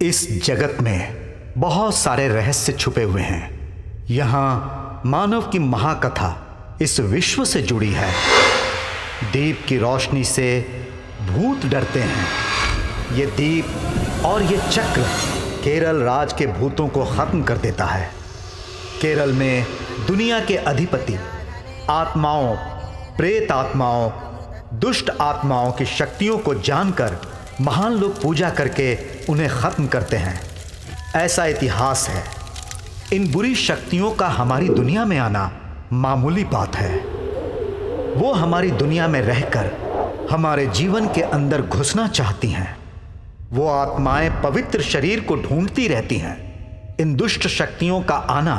इस जगत में बहुत सारे रहस्य छुपे हुए हैं। यहाँ मानव की महाकथा इस विश्व से जुड़ी है। दीप की रोशनी से भूत डरते हैं। ये दीप और ये चक्र केरल राज के भूतों को खत्म कर देता है। केरल में दुनिया के अधिपति आत्माओं, प्रेत आत्माओं, दुष्ट आत्माओं की शक्तियों को जानकर महान लोग पूजा करके उन्हें खत्म करते हैं। ऐसा इतिहास है। इन बुरी शक्तियों का हमारी दुनिया में आना मामूली बात है। वो हमारी दुनिया में रहकर हमारे जीवन के अंदर घुसना चाहती हैं। वो आत्माएं पवित्र शरीर को ढूंढती रहती हैं। इन दुष्ट शक्तियों का आना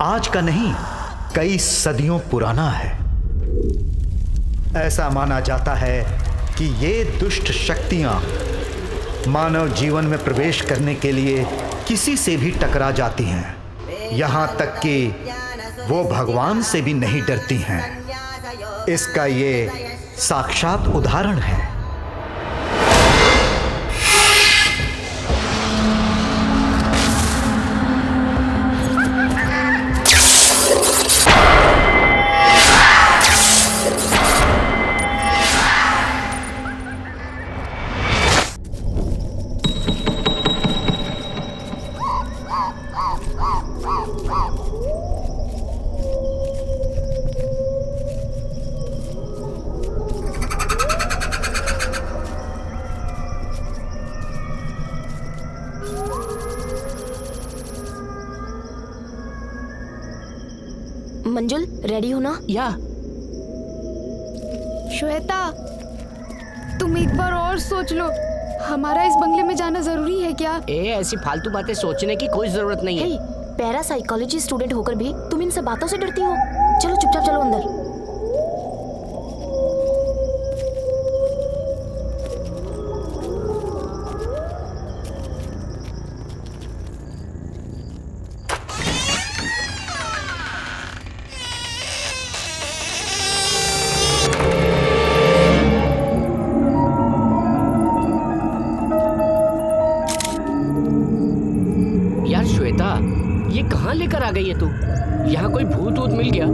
आज का नहीं, कई सदियों पुराना है। ऐसा माना जाता है कि ये दुष्ट शक्तियां मानव जीवन में प्रवेश करने के लिए किसी से भी टकरा जाती हैं। यहाँ तक कि वो भगवान से भी नहीं डरती हैं। इसका ये साक्षात उदाहरण है। मंजुल, रेडी हो ना? या श्वेता, तुम एक बार और सोच लो। हमारा इस बंगले में जाना जरूरी है क्या? ऐसी फालतू बातें सोचने की कोई जरूरत नहीं है। पैरासाइकोलॉजी स्टूडेंट होकर भी तुम इन सब बातों से डरती हो। चलो चुपचाप चलो अंदर। ये कहाँ लेकर आ गई है तू? यहाँ कोई भूत वूत मिल गया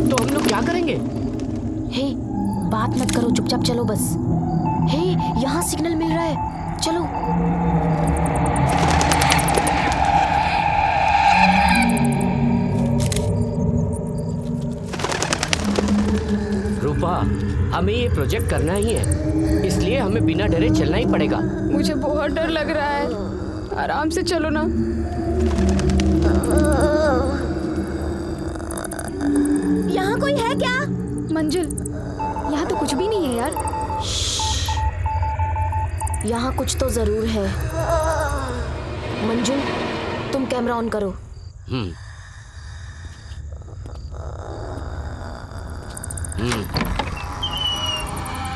तो हम लोग क्या करेंगे? बात मत करो, चुपचाप चलो बस। यहाँ सिग्नल मिल रहा है, चलो। रूपा, हमें ये प्रोजेक्ट करना ही है, इसलिए हमें बिना डरे चलना ही पड़ेगा। मुझे बहुत डर लग रहा है। आराम से चलो ना। यहाँ कोई है क्या? मंजुल, यहाँ तो कुछ भी नहीं है यार। यहाँ कुछ तो जरूर है। मंजुल, तुम कैमरा ऑन करो।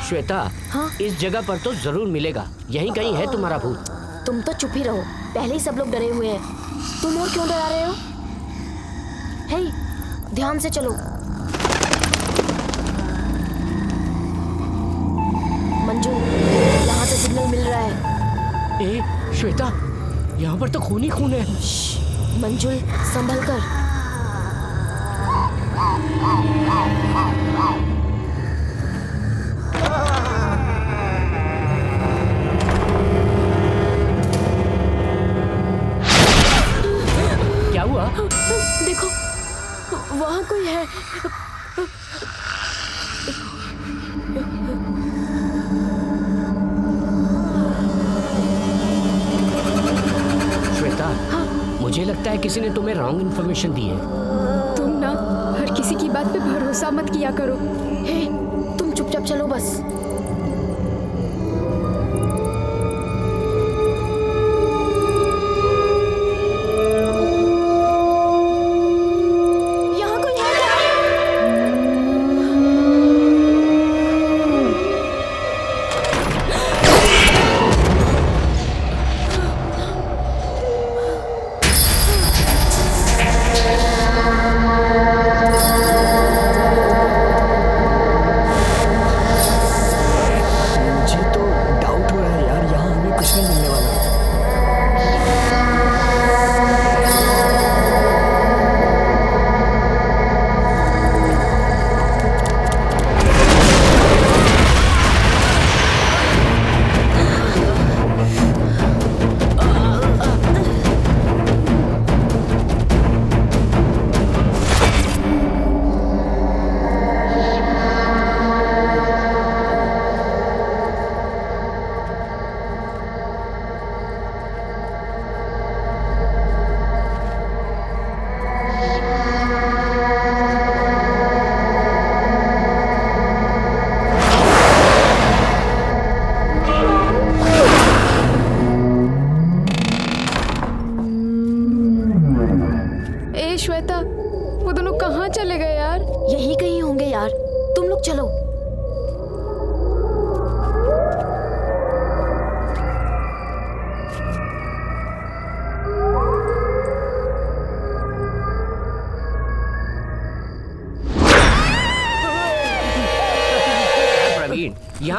श्वेता, हाँ? इस जगह पर तो जरूर मिलेगा। यहीं कहीं है तुम्हारा भूत। तुम तो चुप ही रहो, पहले ही सब लोग डरे हुए हैं। तुम और क्यों डरा रहे हो? ध्यान से चलो। मंजू, यहाँ से सिग्नल मिल रहा है। श्वेता, यहाँ पर तो खून ही खून है। मंजुल, संभल कर। क्या हुआ? देखो, वहाँ कोई है। श्वेता, मुझे लगता है किसी ने तुम्हें रॉन्ग इन्फॉर्मेशन दी है। तुम ना हर किसी की बात पे भरोसा मत किया करो। तुम चुपचाप चलो बस।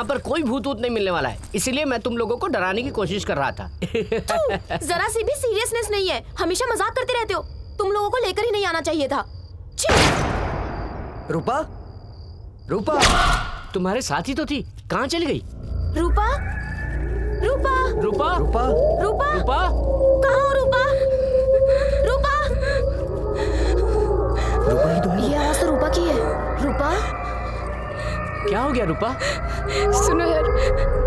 यहाँ पर कोई भूत वूत नहीं मिलने वाला है, इसीलिए मैं तुम लोगों को डराने की कोशिश कर रहा था। जरा सी भी सीरियसनेस नहीं है, हमेशा मजाक करते रहते हो। तुम लोगों को लेकर ही नहीं आना चाहिए था। छी! रूपा, रूपा, तुम्हारे साथ ही तो थी, कहाँ चली गई? रूपा, रूपा, रूपा, रूपा, रूपा, रूपा, कहाँ हो रूपा? रूपा, रूपा ही तो है। ये आवाज तो रूपा की है। रूपा, क्या हो गया रूपा? सुनो यार,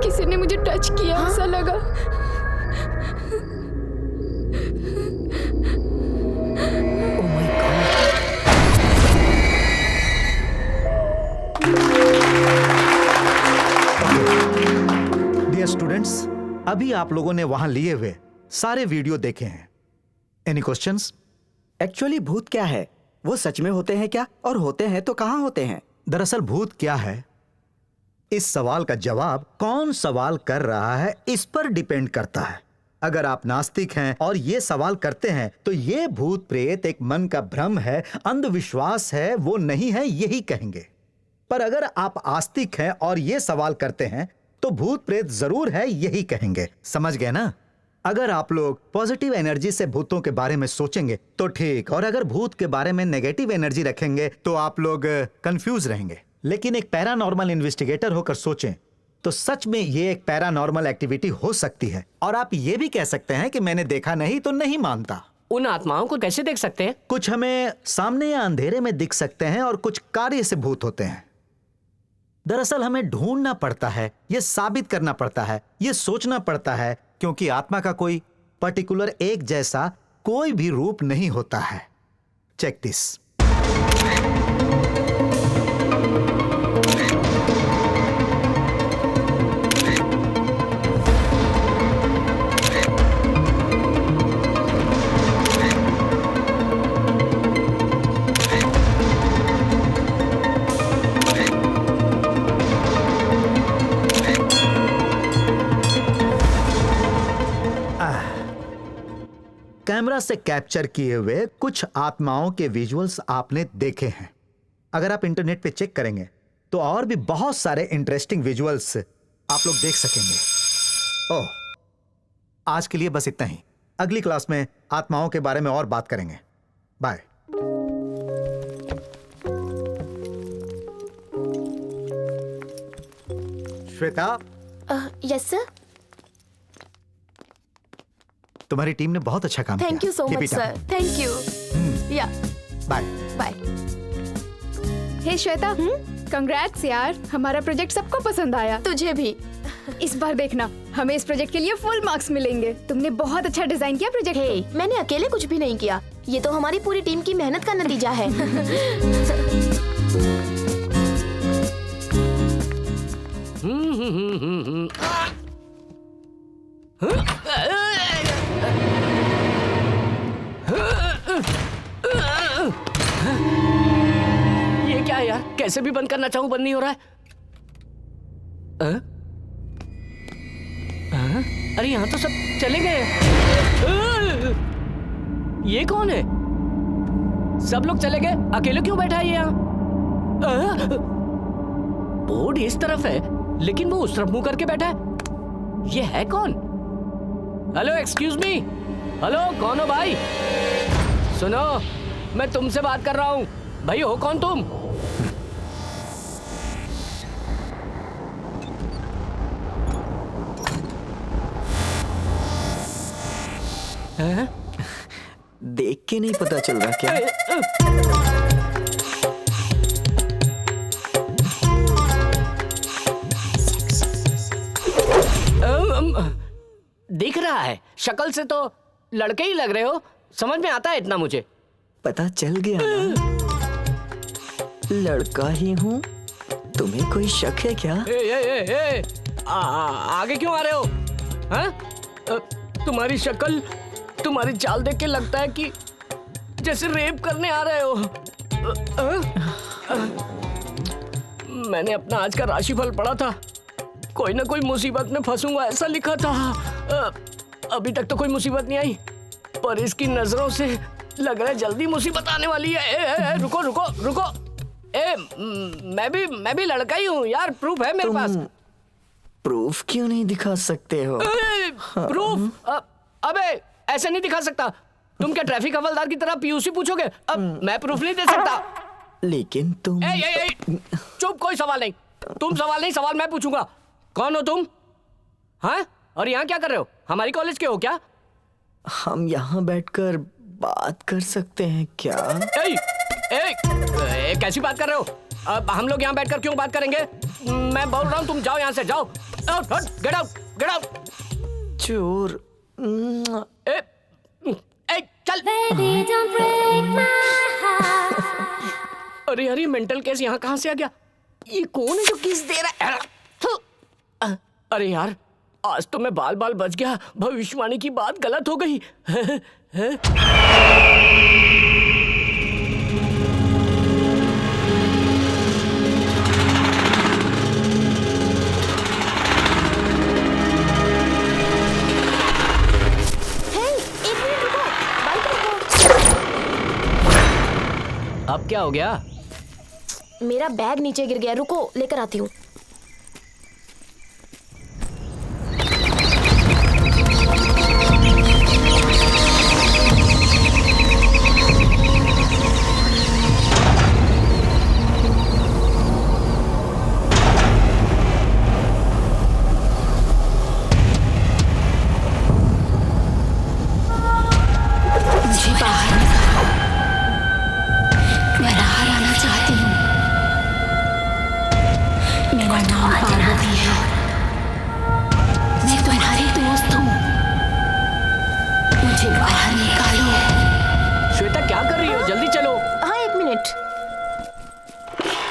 किसी ने मुझे टच किया, ऐसा लगा। Oh my god. Dear students, अभी आप लोगों ने वहां लिए हुए सारे वीडियो देखे हैं। Any questions? एक्चुअली भूत क्या है? वो सच में होते हैं क्या? और होते हैं तो कहाँ होते हैं? दरअसल भूत क्या है, इस सवाल का जवाब कौन सवाल कर रहा है इस पर डिपेंड करता है। अगर आप नास्तिक हैं और ये सवाल करते हैं तो ये भूत प्रेत एक मन का भ्रम है, अंधविश्वास है, वो नहीं है, यही कहेंगे। पर अगर आप आस्तिक हैं और ये सवाल करते हैं तो भूत प्रेत जरूर है, यही कहेंगे। समझ गए ना? अगर आप लोग पॉजिटिव एनर्जी से भूतों के बारे में सोचेंगे तो ठीक, और अगर भूत के बारे में नेगेटिव एनर्जी रखेंगे तो आप लोग कंफ्यूज रहेंगे। लेकिन एक पैरानॉर्मल इन्वेस्टिगेटर होकर सोचें तो सच में ये एक पैरानॉर्मल एक्टिविटी हो सकती है। और आप ये भी कह सकते हैं कि मैंने देखा नहीं तो नहीं मानता। उन आत्माओं को कैसे देख सकते हैं? कुछ हमें सामने या अंधेरे में दिख सकते हैं और कुछ कार्य से भूत होते हैं। दरअसल हमें ढूंढना पड़ता है, ये साबित करना पड़ता है, ये सोचना पड़ता है, क्योंकि आत्मा का कोई पर्टिकुलर एक जैसा कोई भी रूप नहीं होता है। Check this. कैमरा से कैप्चर किए हुए कुछ आत्माओं के विजुअल्स आपने देखे हैं। अगर आप इंटरनेट पे चेक करेंगे तो और भी बहुत सारे इंटरेस्टिंग विजुअल्स आप लोग देख सकेंगे। ओह, आज के लिए बस इतना ही। अगली क्लास में आत्माओं के बारे में और बात करेंगे। बाय। Shweta, yes sir. तुम्हारी टीम ने बहुत अच्छा काम किया। Thank you so Keep much it up. Sir, thank you. या बाय। बाय। हे श्वेता, कंग्रेट्स यार, हमारा प्रोजेक्ट सबको पसंद आया। तुझे भी। इस बार देखना, हमें इस प्रोजेक्ट के लिए फुल मार्क्स मिलेंगे। तुमने बहुत अच्छा डिजाइन किया प्रोजेक्ट। हे, मैंने अकेले कुछ भी नहीं किया, ये तो हमारी पूरी टीम की मेहनत का नतीजा है। ये क्या है यार? कैसे भी बंद करना चाहूं, बंद नहीं हो रहा है। अरे यहाँ तो सब चले गए। ये कौन है? सब लोग चले गए, अकेले क्यों बैठा है ये यहाँ? बोर्ड इस तरफ है लेकिन वो उस तरफ मुंह करके बैठा है। ये है कौन? Hello, excuse me. हेलो, कौन हो भाई? सुनो, मैं तुमसे बात कर रहा हूँ। भाई हो कौन तुम? हैं? देख के नहीं पता चल रहा क्या? दिख रहा है, शक्ल से तो लड़के ही लग रहे हो। समझ में आता है इतना मुझे। पता चल गया ना? लड़का ही हूँ। तुम्हें कोई शक है क्या? आगे क्यों आ रहे हो? हाँ? तुम्हारी शक्ल, तुम्हारी चाल देख के लगता है कि जैसे रेप करने आ रहे हो। मैंने अपना आज का राशिफल पढ़ा था, कोई ना कोई मुसीबत में फंसूंगा ऐसा लिखा था। अभी तक तो कोई मुसीबत नहीं आई, पर इसकी नजरों से लग रहा है जल्दी मुसीबत आने वाली है। रुको रुको रुको। मैं भी लड़का ही हूँ यार, प्रूफ है मेरे पास। प्रूफ क्यों नहीं दिखा सकते हो? प्रूफ? अबे ऐसे नहीं दिखा सकता। तुम क्या ट्रैफिक हवलदार की तरह पीयूसी पूछोगे? अब मैं प्रूफ नहीं दे सकता। लेकिन तुम चुप, कोई सवाल नहीं। तुम सवाल नहीं, सवाल मैं पूछूंगा। कौन हो तुम? हाँ, और यहाँ क्या कर रहे हो? हमारी कॉलेज के हो क्या? हम यहाँ बैठकर बात कर सकते हैं क्या? कैसी बात कर रहे हो? अब हम लोग यहाँ बैठकर क्यों बात करेंगे? मैं बोल रहा हूँ तुम जाओ यहाँ से, जाओ। Get out, get out. चोर। चल। अरे यार, मेंटल केस यहाँ कहाँ से आ गया? ये कौन है जो किस दे रहा है? अरे यार, आज तो मैं बाल बाल बच गया। भविष्यवाणी की बात गलत हो गई। अब क्या हो गया? मेरा बैग नीचे गिर गया, रुको लेकर आती हूँ।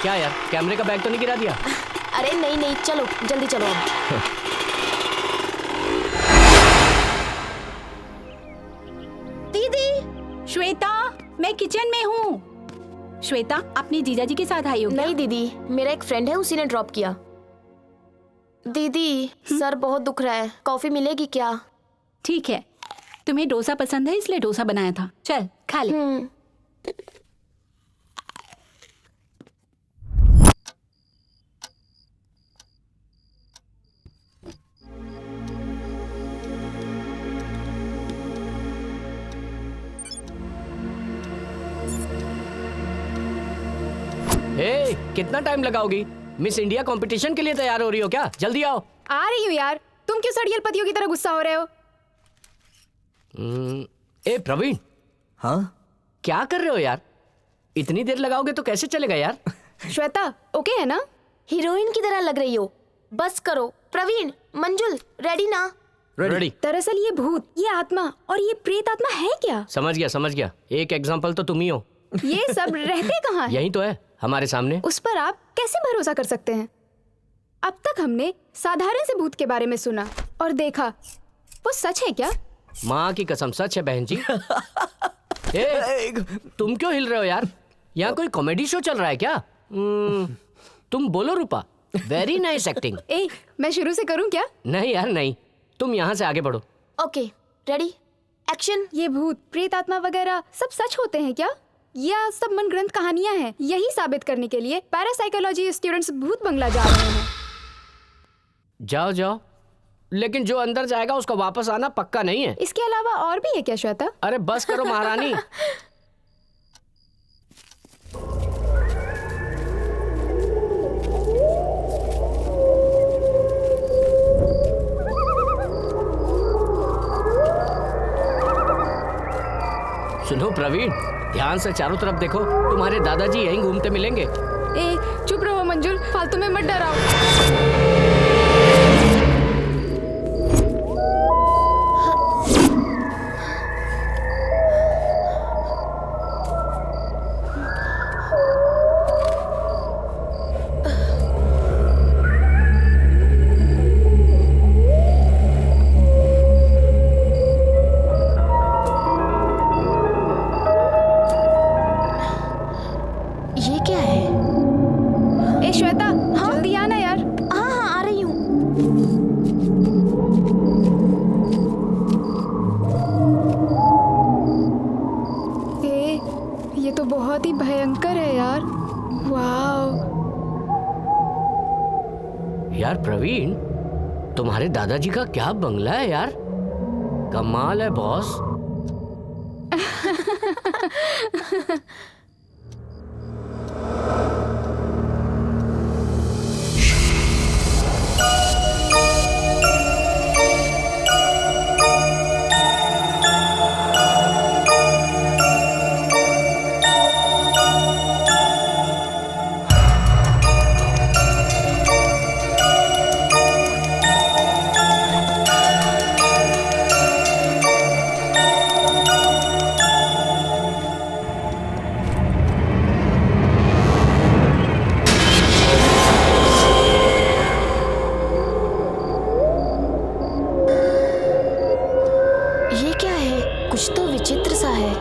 क्या यार, कैमरे का बैग तो नहीं गिरा दिया? अरे नहीं नहीं, चलो जल्दी चलो अब। दीदी, श्वेता, मैं किचन में हूँ। श्वेता, अपनी जीजाजी के साथ आई हो क्या? नहीं दीदी, मेरा एक फ्रेंड है, उसी ने ड्रॉप किया। दीदी, सर बहुत दुख रहा है, कॉफी मिलेगी क्या? ठीक है, तुम्हें डोसा पसंद है इसलिए डोसा बनाया था, चल खा ले। कितना टाइम लगाओगी? मिस इंडिया कंपटीशन के लिए तैयार हो रही हो क्या? जल्दी आओ। आ रही हूँ यार, तुम क्यों सड़ियल पतियों की तरह गुस्सा हो रहे हो? प्रवीण। हाँ, क्या कर रहे हो यार? इतनी देर लगाओगे तो कैसे चलेगा यार? श्वेता, ओके है ना? हीरोइन की तरह लग रही हो, बस करो। प्रवीण, मंजुल, रेडी ना? रेडी। दरअसल ये भूत, ये आत्मा और ये प्रेत आत्मा है क्या? समझ गया। एक एग्जाम्पल तो तुम ही हो। ये सब रहते कहाँ हैं? यही तो है, हमारे सामने। उस पर आप कैसे भरोसा कर सकते हैं? अब तक हमने साधारण से भूत के बारे में सुना और देखा, वो सच है क्या? माँ की कसम सच है बहन जी। तुम क्यों हिल रहे हो यार? यहाँ कोई कॉमेडी शो चल रहा है क्या? तुम बोलो रूपा। Very nice acting. मैं शुरू से करूँ क्या? नहीं यार नहीं, तुम यहाँ से आगे बढ़ो। Okay, ready, action. ये भूत, प्रेत आत्मा वगैरह सब सच होते हैं क्या? या सब मन ग्रंथ कहानियां हैं? यही साबित करने के लिए पैरासाइकोलॉजी स्टूडेंट्स भूत बंगला जा रहे हैं। जाओ, लेकिन जो अंदर जाएगा उसका वापस आना पक्का नहीं है। इसके अलावा और भी है क्या श्वेता? अरे बस करो महारानी। सुनो प्रवीण, ध्यान से चारों तरफ देखो, तुम्हारे दादाजी यहीं घूमते मिलेंगे। चुप रहो मंजुल, फालतू में मत डराओ। तुम्हारे दादाजी का क्या बंगला है यार, कमाल है बॉस। ये क्या है? कुछ तो विचित्र सा है।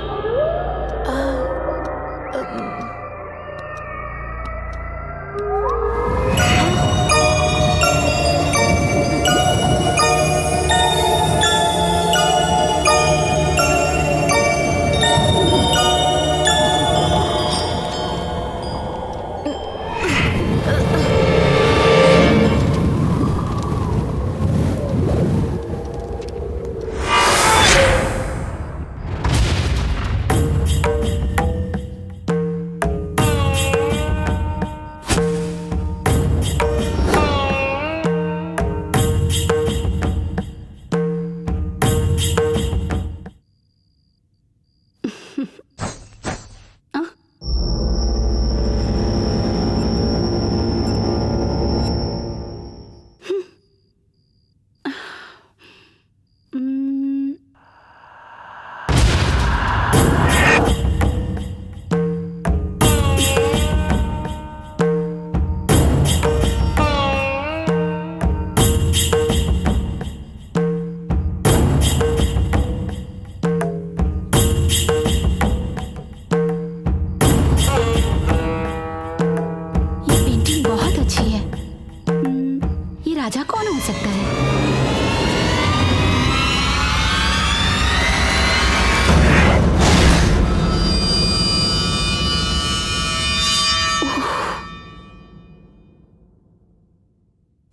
राजा कौन हो सकता है?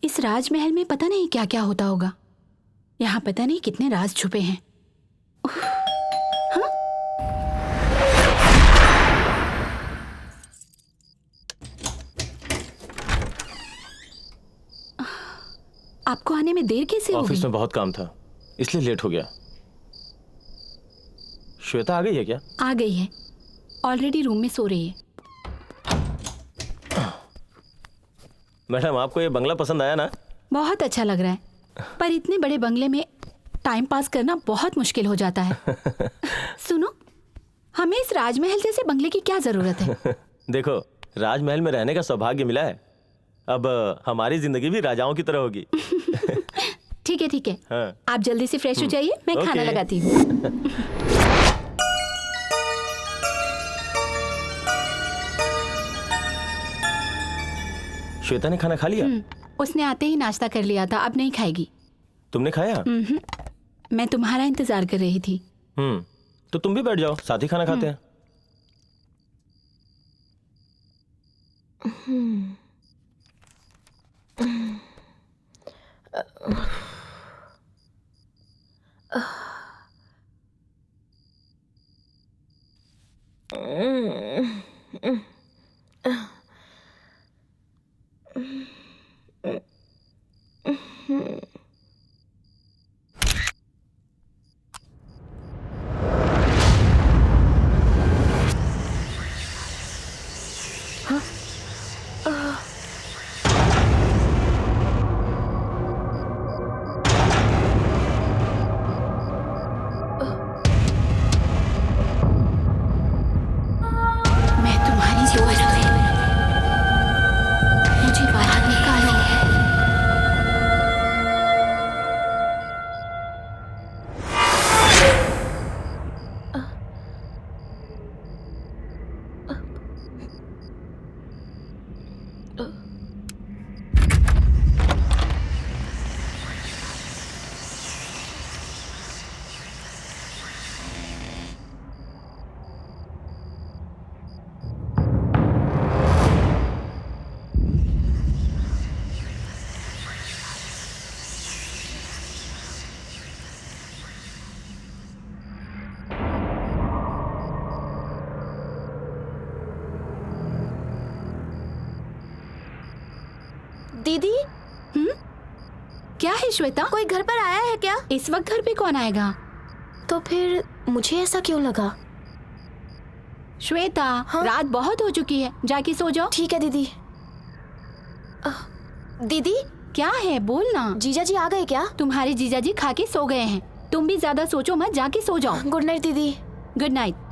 इस राजमहल में पता नहीं क्या क्या होता होगा। यहाँ पता नहीं कितने राज छुपे हैं। हाँ? आपको आने में देर कैसे हो गई? ऑफिस में बहुत काम था इसलिए लेट हो गया। श्वेता आ गई है क्या? आ गई है, ऑलरेडी रूम में सो रही है। मैडम आपको ये बंगला पसंद आया ना? बहुत अच्छा लग रहा है, पर इतने बड़े बंगले में टाइम पास करना बहुत मुश्किल हो जाता है। सुनो, हमें इस राजमहल जैसे बंगले की क्या जरूरत है? देखो, राजमहल में रहने का सौभाग्य मिला है, अब हमारी जिंदगी भी राजाओं की तरह होगी। ठीक है ठीक है, हाँ। आप जल्दी से फ्रेश हो जाइए, मैं खाना ओके। लगाती हूँ। श्वेता ने खाना खा लिया? उसने आते ही नाश्ता कर लिया था, अब नहीं खाएगी। तुमने खाया? मैं तुम्हारा इंतजार कर रही थी। तो तुम भी बैठ जाओ, साथ ही खाना खाते हैं। दीदी, क्या है श्वेता? कोई घर पर आया है क्या? इस वक्त घर पे कौन आएगा? तो फिर मुझे ऐसा क्यों लगा? श्वेता, हाँ? रात बहुत हो चुकी है, जाके सो जाओ। ठीक है दीदी। दीदी, क्या है, बोल ना। जीजा जी आ गए क्या? तुम्हारे जीजा जी खा के सो गए हैं। तुम भी ज्यादा सोचो मत, जाके सो जाओ। गुड नाइट दीदी। Good night.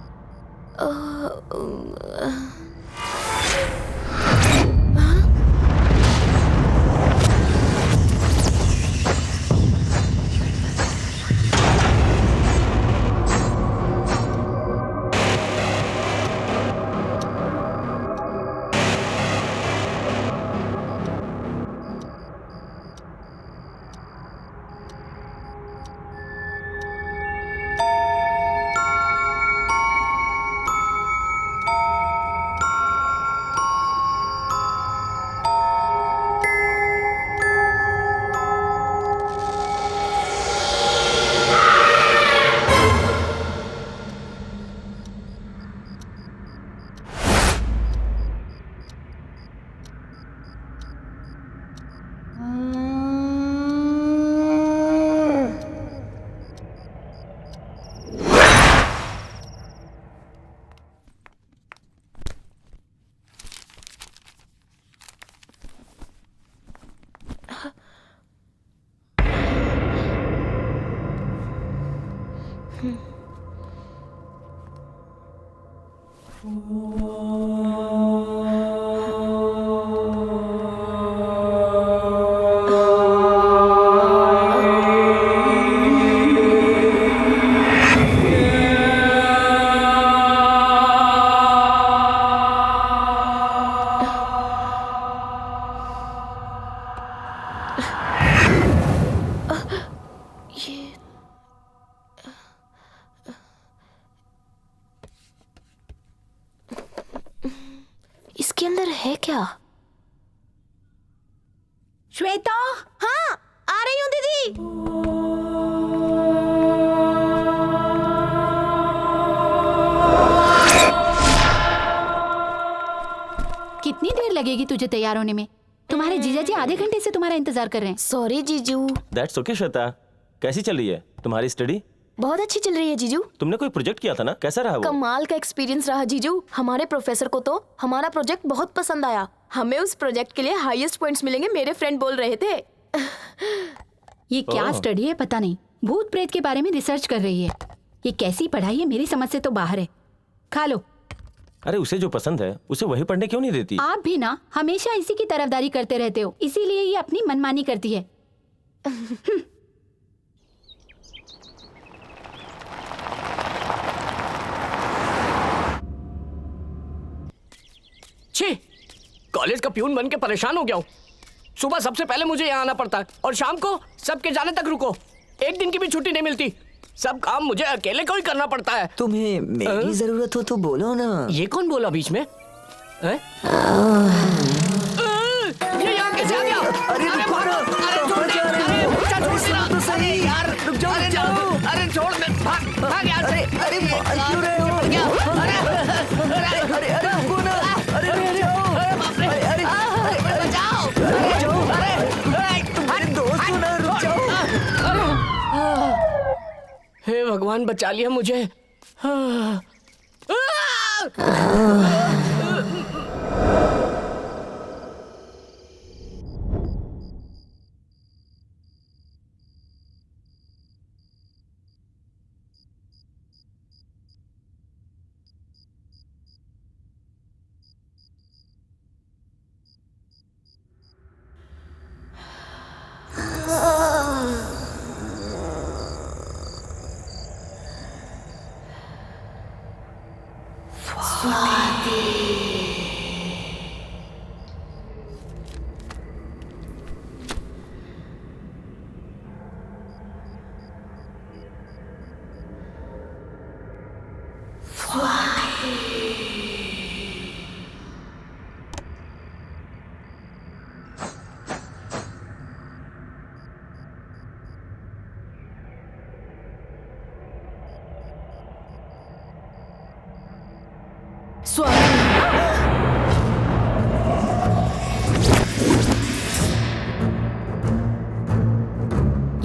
इसके अंदर है क्या? श्वेता, हाँ, आ रही हूँ दीदी। कितनी देर लगेगी तुझे तैयार होने में? तुम्हारे जीजा जी आधे घंटे से तुम्हारा इंतजार कर रहे हैं। सॉरी जीजू। That's okay Shweta. कैसी चल रही है तुम्हारी स्टडी? बहुत अच्छी चल रही है जीजू। तुमने कोई प्रोजेक्ट किया था ना, कैसा रहा वो? कमाल का एक्सपीरियंस रहा जीजू। हमारे प्रोफेसर को तो हमारा प्रोजेक्ट बहुत पसंद आया। हमें उस प्रोजेक्ट के लिए हाईएस्ट पॉइंट्स मिलेंगे, मेरे फ्रेंड बोल रहे थे। ये क्या स्टडी है पता नहीं, भूत प्रेत के बारे में रिसर्च कर रही है। ये कैसी पढ़ाई है, मेरी समझ से तो बाहर है। खा लो। अरे उसे जो पसंद है उसे वही पढ़ने क्यों नहीं देती? आप भी ना हमेशा इसी की तरफदारी करते रहते हो, इसीलिए ये अपनी मनमानी करती है। छी, कॉलेज का प्यून बन के परेशान हो गया हूँ। सुबह सबसे पहले मुझे यहाँ आना पड़ता है और शाम को सबके जाने तक रुको। एक दिन की भी छुट्टी नहीं मिलती। सब काम मुझे अकेले को ही करना पड़ता है। तुम्हें मेरी जरूरत हो तो बोलो ना। ये कौन बोला बीच में? हैं? ये यहाँ कैसे आ गया? अरे रुको ना, छोड़ दे, अरे सुनो तो सही यार, रुक जाओ, रुक जाओ। अरे छोड़ दे, भाग यहाँ से। अरे मान क्यों रहे हो? अरे रुको ना, अरे रुक जाओ। अरे बचाओ। तुम्हारे दोस्त हो ना, रुक जाओ। हे भगवान, बचा लिया मुझे।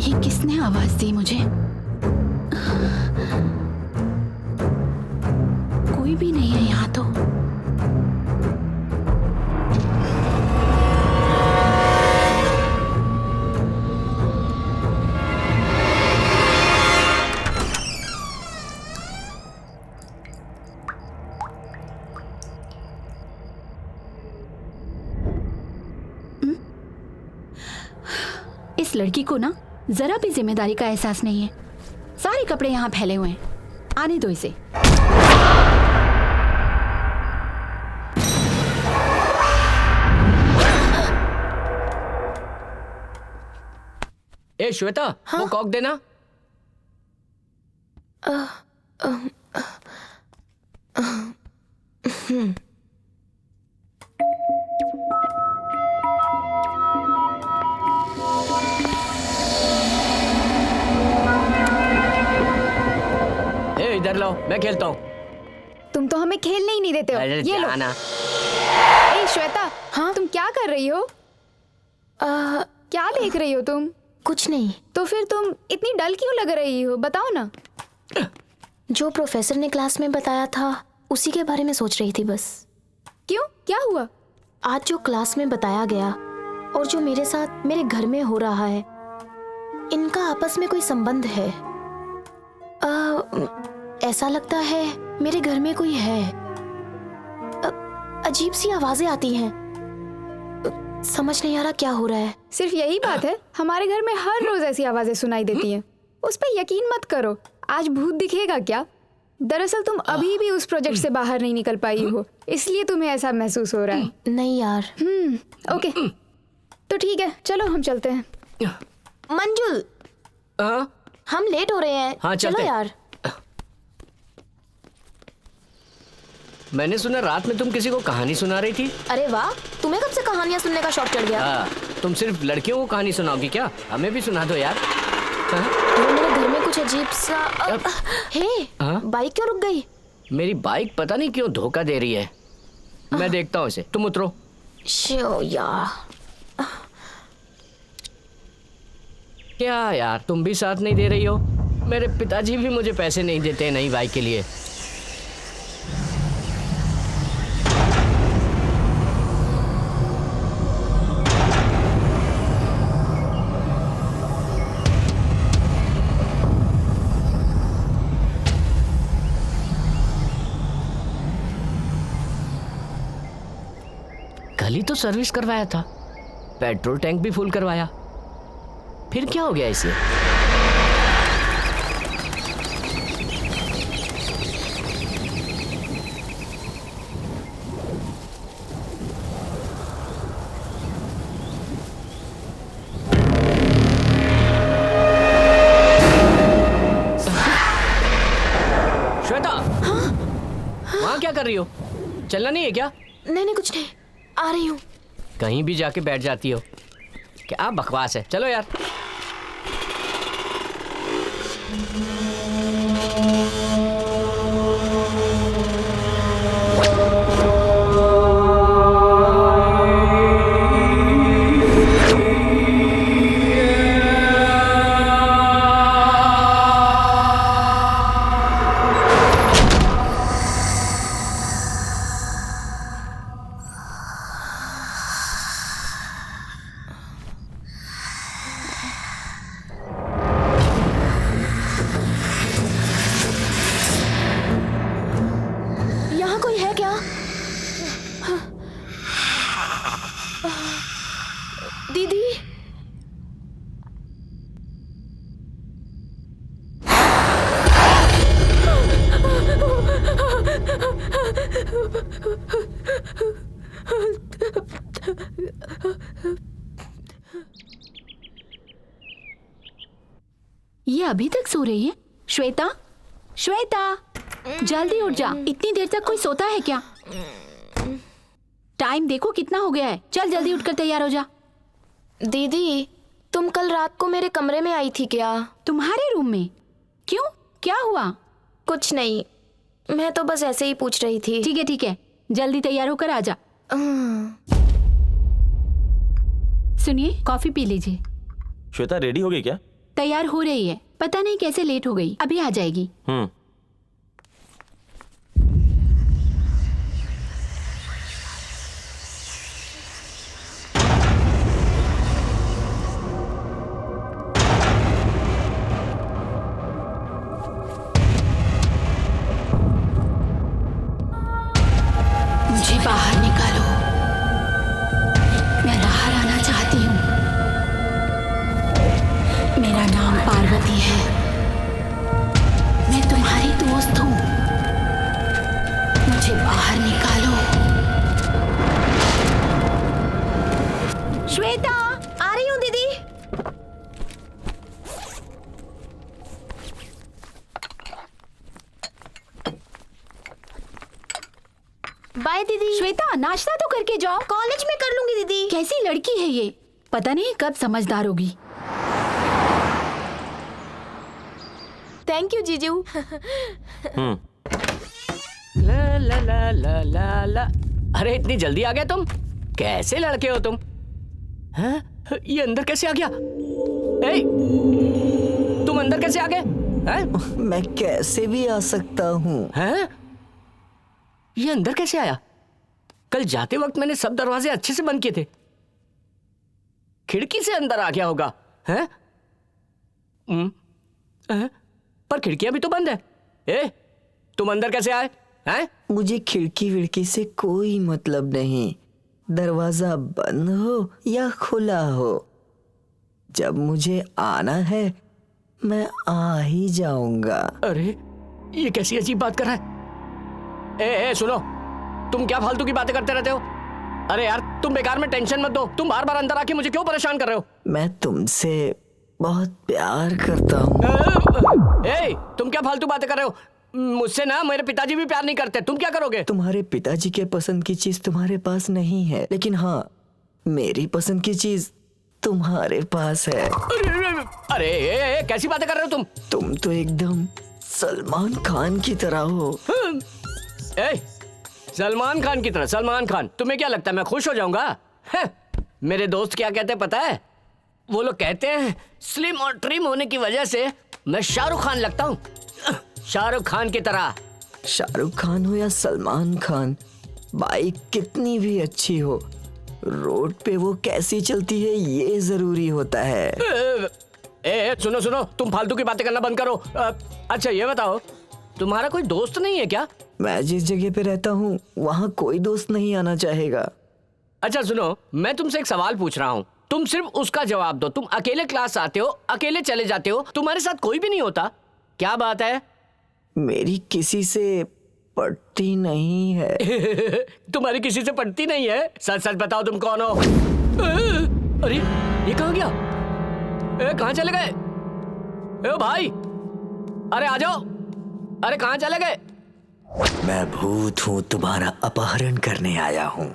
ये किसने आवाज दी मुझे? कोई भी नहीं है यहाँ तो। इस लड़की को ना जरा भी जिम्मेदारी का एहसास नहीं है। सारे कपड़े यहाँ फैले हुए हैं। आने दो इसे। ए श्वेता, वो कॉक देना। ए इधर लाओ, मैं खेलता हूँ। तुम तो हमें खेलने ही नहीं देते हो। अरे ये लो। जाना। ए श्वेता, हाँ तुम क्या कर रही हो? क्या देख रही हो तुम? कुछ नहीं। तो फिर तुम इतनी डल क्यों लग रही हो, बताओ ना। जो प्रोफेसर ने क्लास में बताया था उसी के बारे में सोच रही थी बस। क्यों, क्या हुआ? आज जो क्लास में बताया गया और जो मेरे साथ मेरे घर में हो रहा है, इनका आपस में कोई संबंध है। ऐसा लगता है मेरे घर में कोई है। अजीब सी आवाजें आती हैं। समझ नहीं आ रहा क्या हो रहा है। सिर्फ यही बात है, हमारे घर में हर रोज ऐसी आवाजें सुनाई देती हैं। उस पर यकीन मत करो। आज भूत दिखेगा क्या? दरअसल तुम अभी भी उस प्रोजेक्ट से बाहर नहीं निकल पाई हो, इसलिए तुम्हें ऐसा महसूस हो रहा है। नहीं यार। ओके, तो ठीक है, चलो हम चलते हैं। मंजुल, हाँ हम लेट हो रहे हैं। हाँ, चलो चलते हैं। यार। मैंने सुना रात में तुम किसी को कहानी सुना रही थी। अरे वाह, तुम्हें कब से कहानियां सुनने का शौक चढ़ गया? हाँ, तुम सिर्फ लड़कियों को कहानी सुनाओगी क्या? हमें भी सुना दो यार। हाँ? वो मेरे घर में कुछ अजीब सा हे, हाँ? बाइक क्यों रुक गई? मेरी बाइक पता नहीं क्यों धोखा दे रही है। मैं देखता हूँ इसे, तुम उतरो। शो यार। क्या यार, तुम भी साथ नहीं दे रही हो? मेरे पिताजी भी मुझे पैसे नहीं देते नई बाइक के लिए। कल ही तो सर्विस करवाया था, पेट्रोल टैंक भी फुल करवाया, फिर क्या हो गया इसे? श्वेता, वहां क्या कर रही हो? चलना नहीं है क्या? नहीं कुछ नहीं, आ रही हूँ। कहीं भी जाके बैठ जाती हो, क्या बकवास है। चलो यार। यहाँ कोई है क्या? दीदी, ये अभी तक सो रही है? श्वेता, श्वेता, जल्दी उठ जा। इतनी देर तक कोई सोता है क्या? टाइम देखो कितना हो गया है। चल जल्दी उठकर तैयार हो जा। दीदी, तुम कल रात को मेरे कमरे में आई थी क्या? तुम्हारे रूम में? क्यों, क्या हुआ? कुछ नहीं, मैं तो बस ऐसे ही पूछ रही थी। ठीक है, जल्दी तैयार होकर आ जा। सुनिए, कॉफी पी लीजिए। श्वेता रेडी हो गई क्या? तैयार हो रही है, पता नहीं कैसे लेट हो गई, अभी आ जाएगी। मुझे बाहर निकालो, मैं बाहर आना चाहती हूँ। मेरा नाम पार्वती है, मैं तुम्हारी दोस्त हूँ, मुझे बाहर निकालो। श्वेता, आ रही हूँ दीदी। बाय दीदी। श्वेता, नाश्ता तो करके जाओ। कॉलेज में कर लूंगी दीदी। कैसी लड़की है ये, पता नहीं कब समझदार होगी। थैंक यू जीजू। ला ला ला ला ला ला। अरे इतनी जल्दी आ गए तुम? कैसे लड़के हो तुम? हैं? ये अंदर कैसे आ गया? ए, तुम अंदर कैसे आ गए? हैं? मैं कैसे भी आ सकता हूँ। हैं? ये अंदर कैसे आया? कल जाते वक्त मैंने सब दरवाजे अच्छे से बंद किए थे। खिड़की से अंदर आ गया होगा। हैं? पर खिड़कियां भी तो बंद है। ए, तुम अंदर कैसे आए? हैं? मुझे खिड़की विड़की से कोई मतलब नहीं। दरवाजा बंद हो या खुला हो, जब मुझे आना है मैं आ ही जाऊंगा। अरे ये कैसी अजीब बात कर रहा है? ए सुनो, तुम क्या फालतू की बातें करते रहते हो? अरे यार तुम बेकार में टेंशन मत दो। तुम बार बार अंदर आके मुझे क्यों परेशान कर रहे हो? मैं तुमसे बहुत प्यार करता हूँ। ए, तुम क्या फालतू बातें कर रहे हो? मुझसे ना मेरे पिताजी भी प्यार नहीं करते। तुम क्या करोगे? तुम्हारे पिताजी के पसंद की चीज तुम्हारे पास नहीं है, लेकिन हाँ, मेरी पसंद की चीज तुम्हारे पास है। अरे कैसी बातें कर रहे हो तुम? तुम तो एकदम सलमान खान की तरह हो। ए, सलमान खान की तरह? सलमान खान? तुम्हें क्या लगता है मैं खुश हो जाऊंगा? मेरे दोस्त क्या कहते हैं पता है? वो लोग कहते हैं स्लिम और ट्रिम होने की वजह से मैं शाहरुख खान लगता हूँ। शाहरुख खान की तरह। शाहरुख खान हो या सलमान खान, बाइक कितनी भी अच्छी हो, रोड पे वो कैसी चलती है ये जरूरी होता है। ए, सुनो सुनो, तुम फालतू की बातें करना बंद करो। अच्छा ये बताओ, तुम्हारा कोई दोस्त नहीं है क्या? मैं जिस जगह पे रहता हूँ वहाँ कोई दोस्त नहीं आना चाहेगा। अच्छा सुनो, मैं तुमसे एक सवाल पूछ रहा हूँ, तुम सिर्फ उसका जवाब दो। तुम अकेले क्लास आते हो, अकेले चले जाते हो, तुम्हारे साथ कोई भी नहीं होता? क्या बात है? मेरी किसी से पड़ती नहीं है। तुम्हारी किसी से पड़ती नहीं है? सच सच बताओ तुम कौन हो? अरे ये कहाँ गया? कहाँ चले गए? ए भाई, अरे आ जाओ। अरे कहाँ चले गए? मैं भूत हूँ, तुम्हारा अपहरण करने आया हूँ।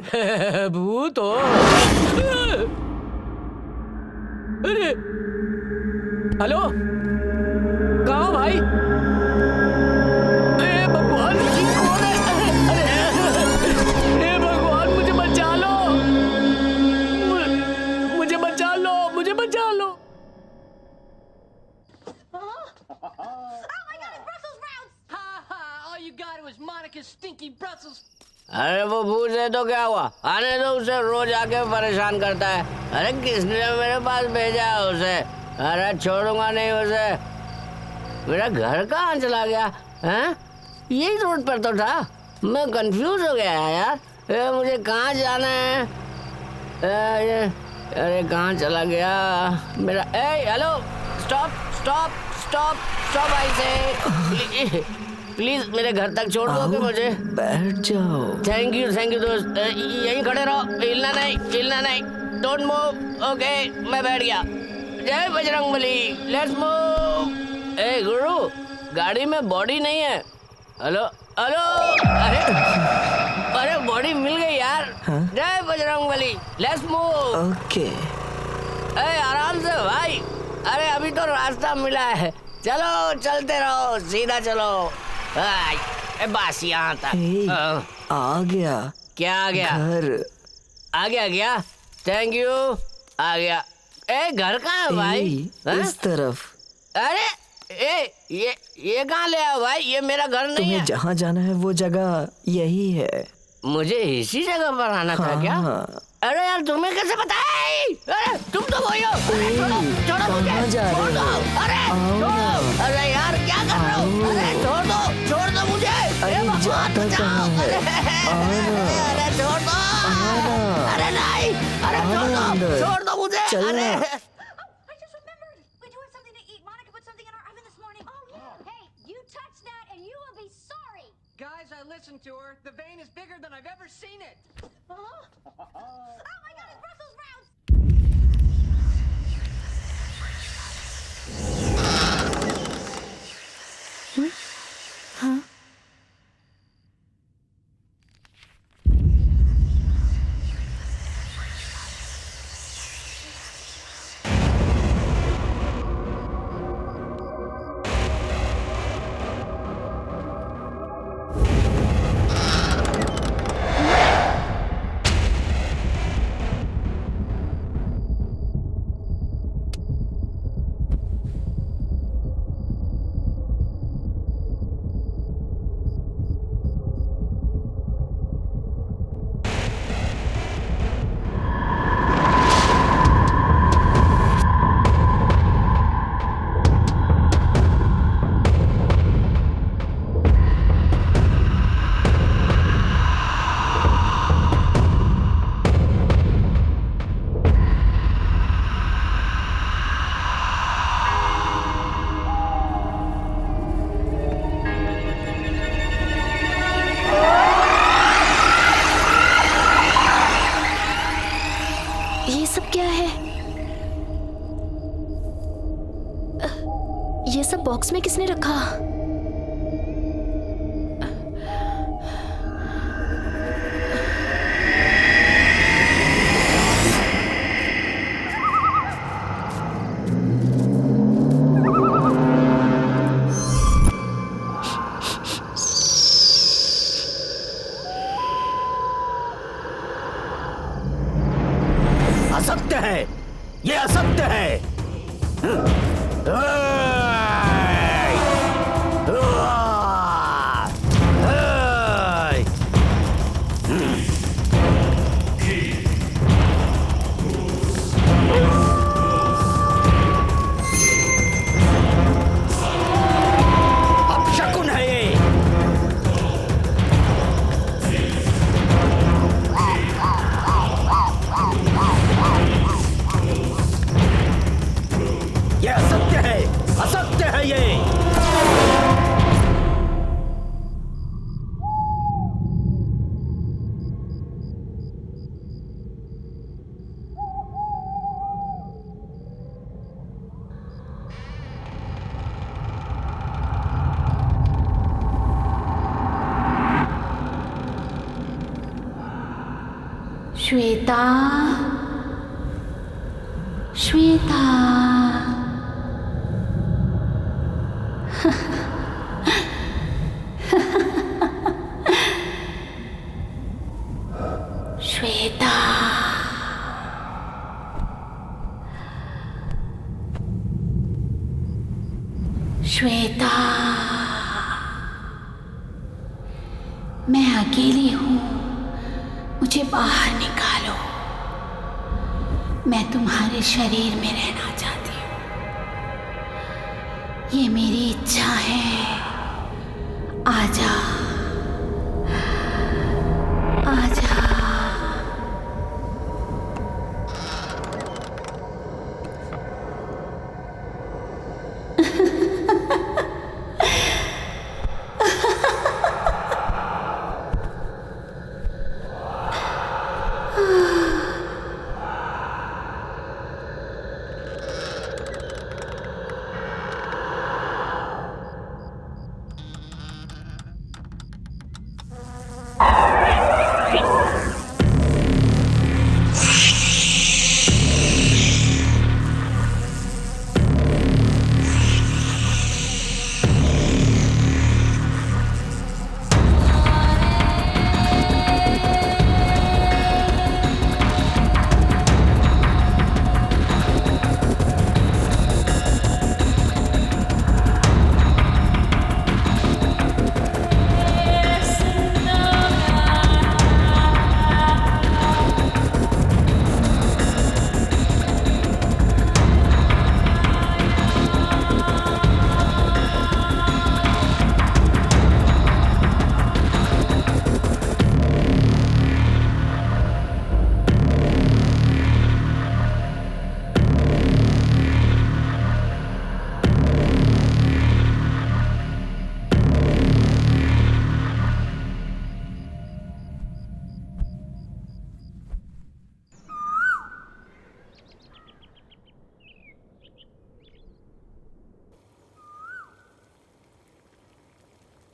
भूत हो? अरे हेलो, कहाँ हो भाई? भगवान जी कौन है? अरे भगवान मुझे बचा लो, मुझे बचा लो, मुझे बचा लो। अरे वो भूत है तो क्या हुआ? आने दो उसे, रोज आके परेशान करता है। अरे किसने मेरे पास भेजा है उसे? अरे छोड़ूंगा नहीं उसे। मेरा घर कहाँ चला गया? हैं? यही रोड पर तो था। मैं कंफ्यूज हो गया यार। मुझे कहाँ जाना है? अरे कहाँ चला गया मेरा? Hello, stop stop stop stop, I say please मेरे घर तक छोड़ दोगे मुझे? बैठ जाओ। थैंक यू दोस्त। यहीं खड़े रहो, हिलना नहीं, हिलना नहीं। Don't move. ओके, मैं बैठ गया। जय बजरंगबली, लेट्स मूव। ए गुरु, गाड़ी में बॉडी नहीं है। हेलो हेलो, अरे बॉडी मिल गई यार। जय बजरंगबली, लेट्स मूव। ओके। आराम से भाई। अरे अभी तो रास्ता मिला है, चलो चलते रहो, सीधा चलो। बस यहाँ तक। आ गया। क्या आ गया? घर आ गया? Thank you. आ गया। घर कहाँ है भाई? इस तरफ। अरे ये कहाँ ले आया भाई? ये मेरा घर नहीं तुम्हें है। जहाँ जाना है वो जगह यही है। मुझे इसी जगह पर आना था क्या? हाँ। अरे यार तुम्हें कैसे पता है? अरे तुम तो वही हो। अरे छोड़ो मुझे। कहाँ जा छोड़ रहे दो। हो? अरे छोड़ो। अरे यार क्या कर रहे हो? अरे छोड़ दो मुझे। अरे जाता कहाँ है? अरे छोड़ दो। अरे नहीं। अरे छोड़ दो मुझे। चल अरे I just remembered. We do have something to eat. Monica put something in our oven this morning. Oh, yeah. Hey, you touch that and you will be sorry. Guys, I listened to her. The vein is bigger than I've ever seen it. Oh my God, it's Brussels sprouts. ये सब क्या है? ये सब box में किसने रखा? असत्य है। ये असत्य है। अपशकुन है ये। ये असत्य है। असत्य है ये। श्वेता, श्वेता। श्वेता, श्वेता, मैं अकेली हूँ, मुझे बाहर निकालो। मैं तुम्हारे शरीर में रहना चाहती हूँ। ये मेरी इच्छा है। आजा, आजा।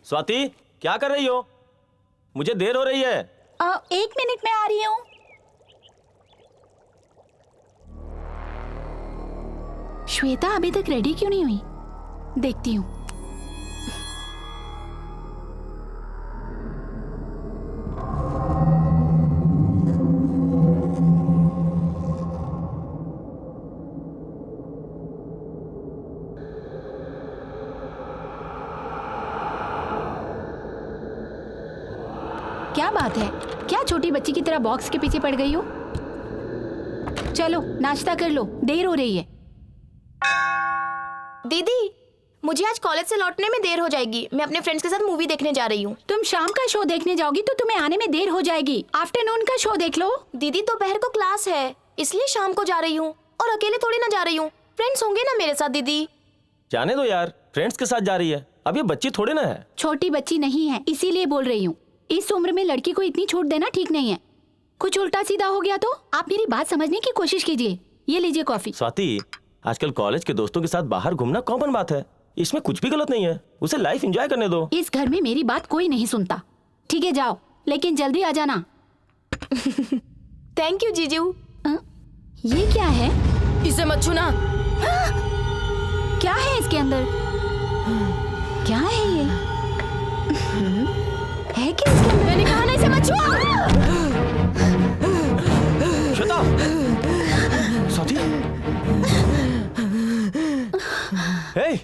स्वाति, क्या कर रही हो? मुझे देर हो रही है। 1 मिनट में आ रही हूँ। श्वेता अभी तक रेडी क्यों नहीं हुई? देखती हूँ। क्या बात है? क्या छोटी बच्ची की तरह बॉक्स के पीछे पड़ गई हो? चलो नाश्ता कर लो, देर हो रही है। दीदी, मुझे आज कॉलेज से लौटने में देर हो जाएगी। मैं अपने फ्रेंड्स के साथ मूवी देखने जा रही हूँ। तुम शाम का शो देखने जाओगी तो तुम्हें आने में देर हो जाएगी। आफ्टरनून का शो देख लो। दीदी, दोपहर को क्लास है, इसलिए शाम को जा रही हूँ। और अकेले थोड़ी ना जा रही हूँ, फ्रेंड्स होंगे ना मेरे साथ। दीदी जाने दो यार, फ्रेंड्स के साथ जा रही है। अब ये बच्ची थोड़ी ना है। छोटी बच्ची नहीं है, इसीलिए बोल रही हूँ। इस उम्र में लड़की को इतनी छूट देना ठीक नहीं है। कुछ उल्टा सीधा हो गया तो आप मेरी बात समझने की कोशिश कीजिए। ये लीजिए कॉफी। स्वाति, आजकल कॉलेज के दोस्तों के साथ बाहर घूमना कॉमन बात है। इसमें कुछ भी गलत नहीं है। उसे लाइफ एंजॉय करने दो। इस घर में मेरी बात कोई नहीं सुनता। ठीक है, जाओ, लेकिन जल्दी आ जाना। थैंक यू जीजू। ये क्या है? इसे मत छूना। क्या है इसके अंदर? क्या है ये? है क्या इसके अंदर? मैंने कहा ना इसे मत छुओ। श्वेता, स्वाति, हे,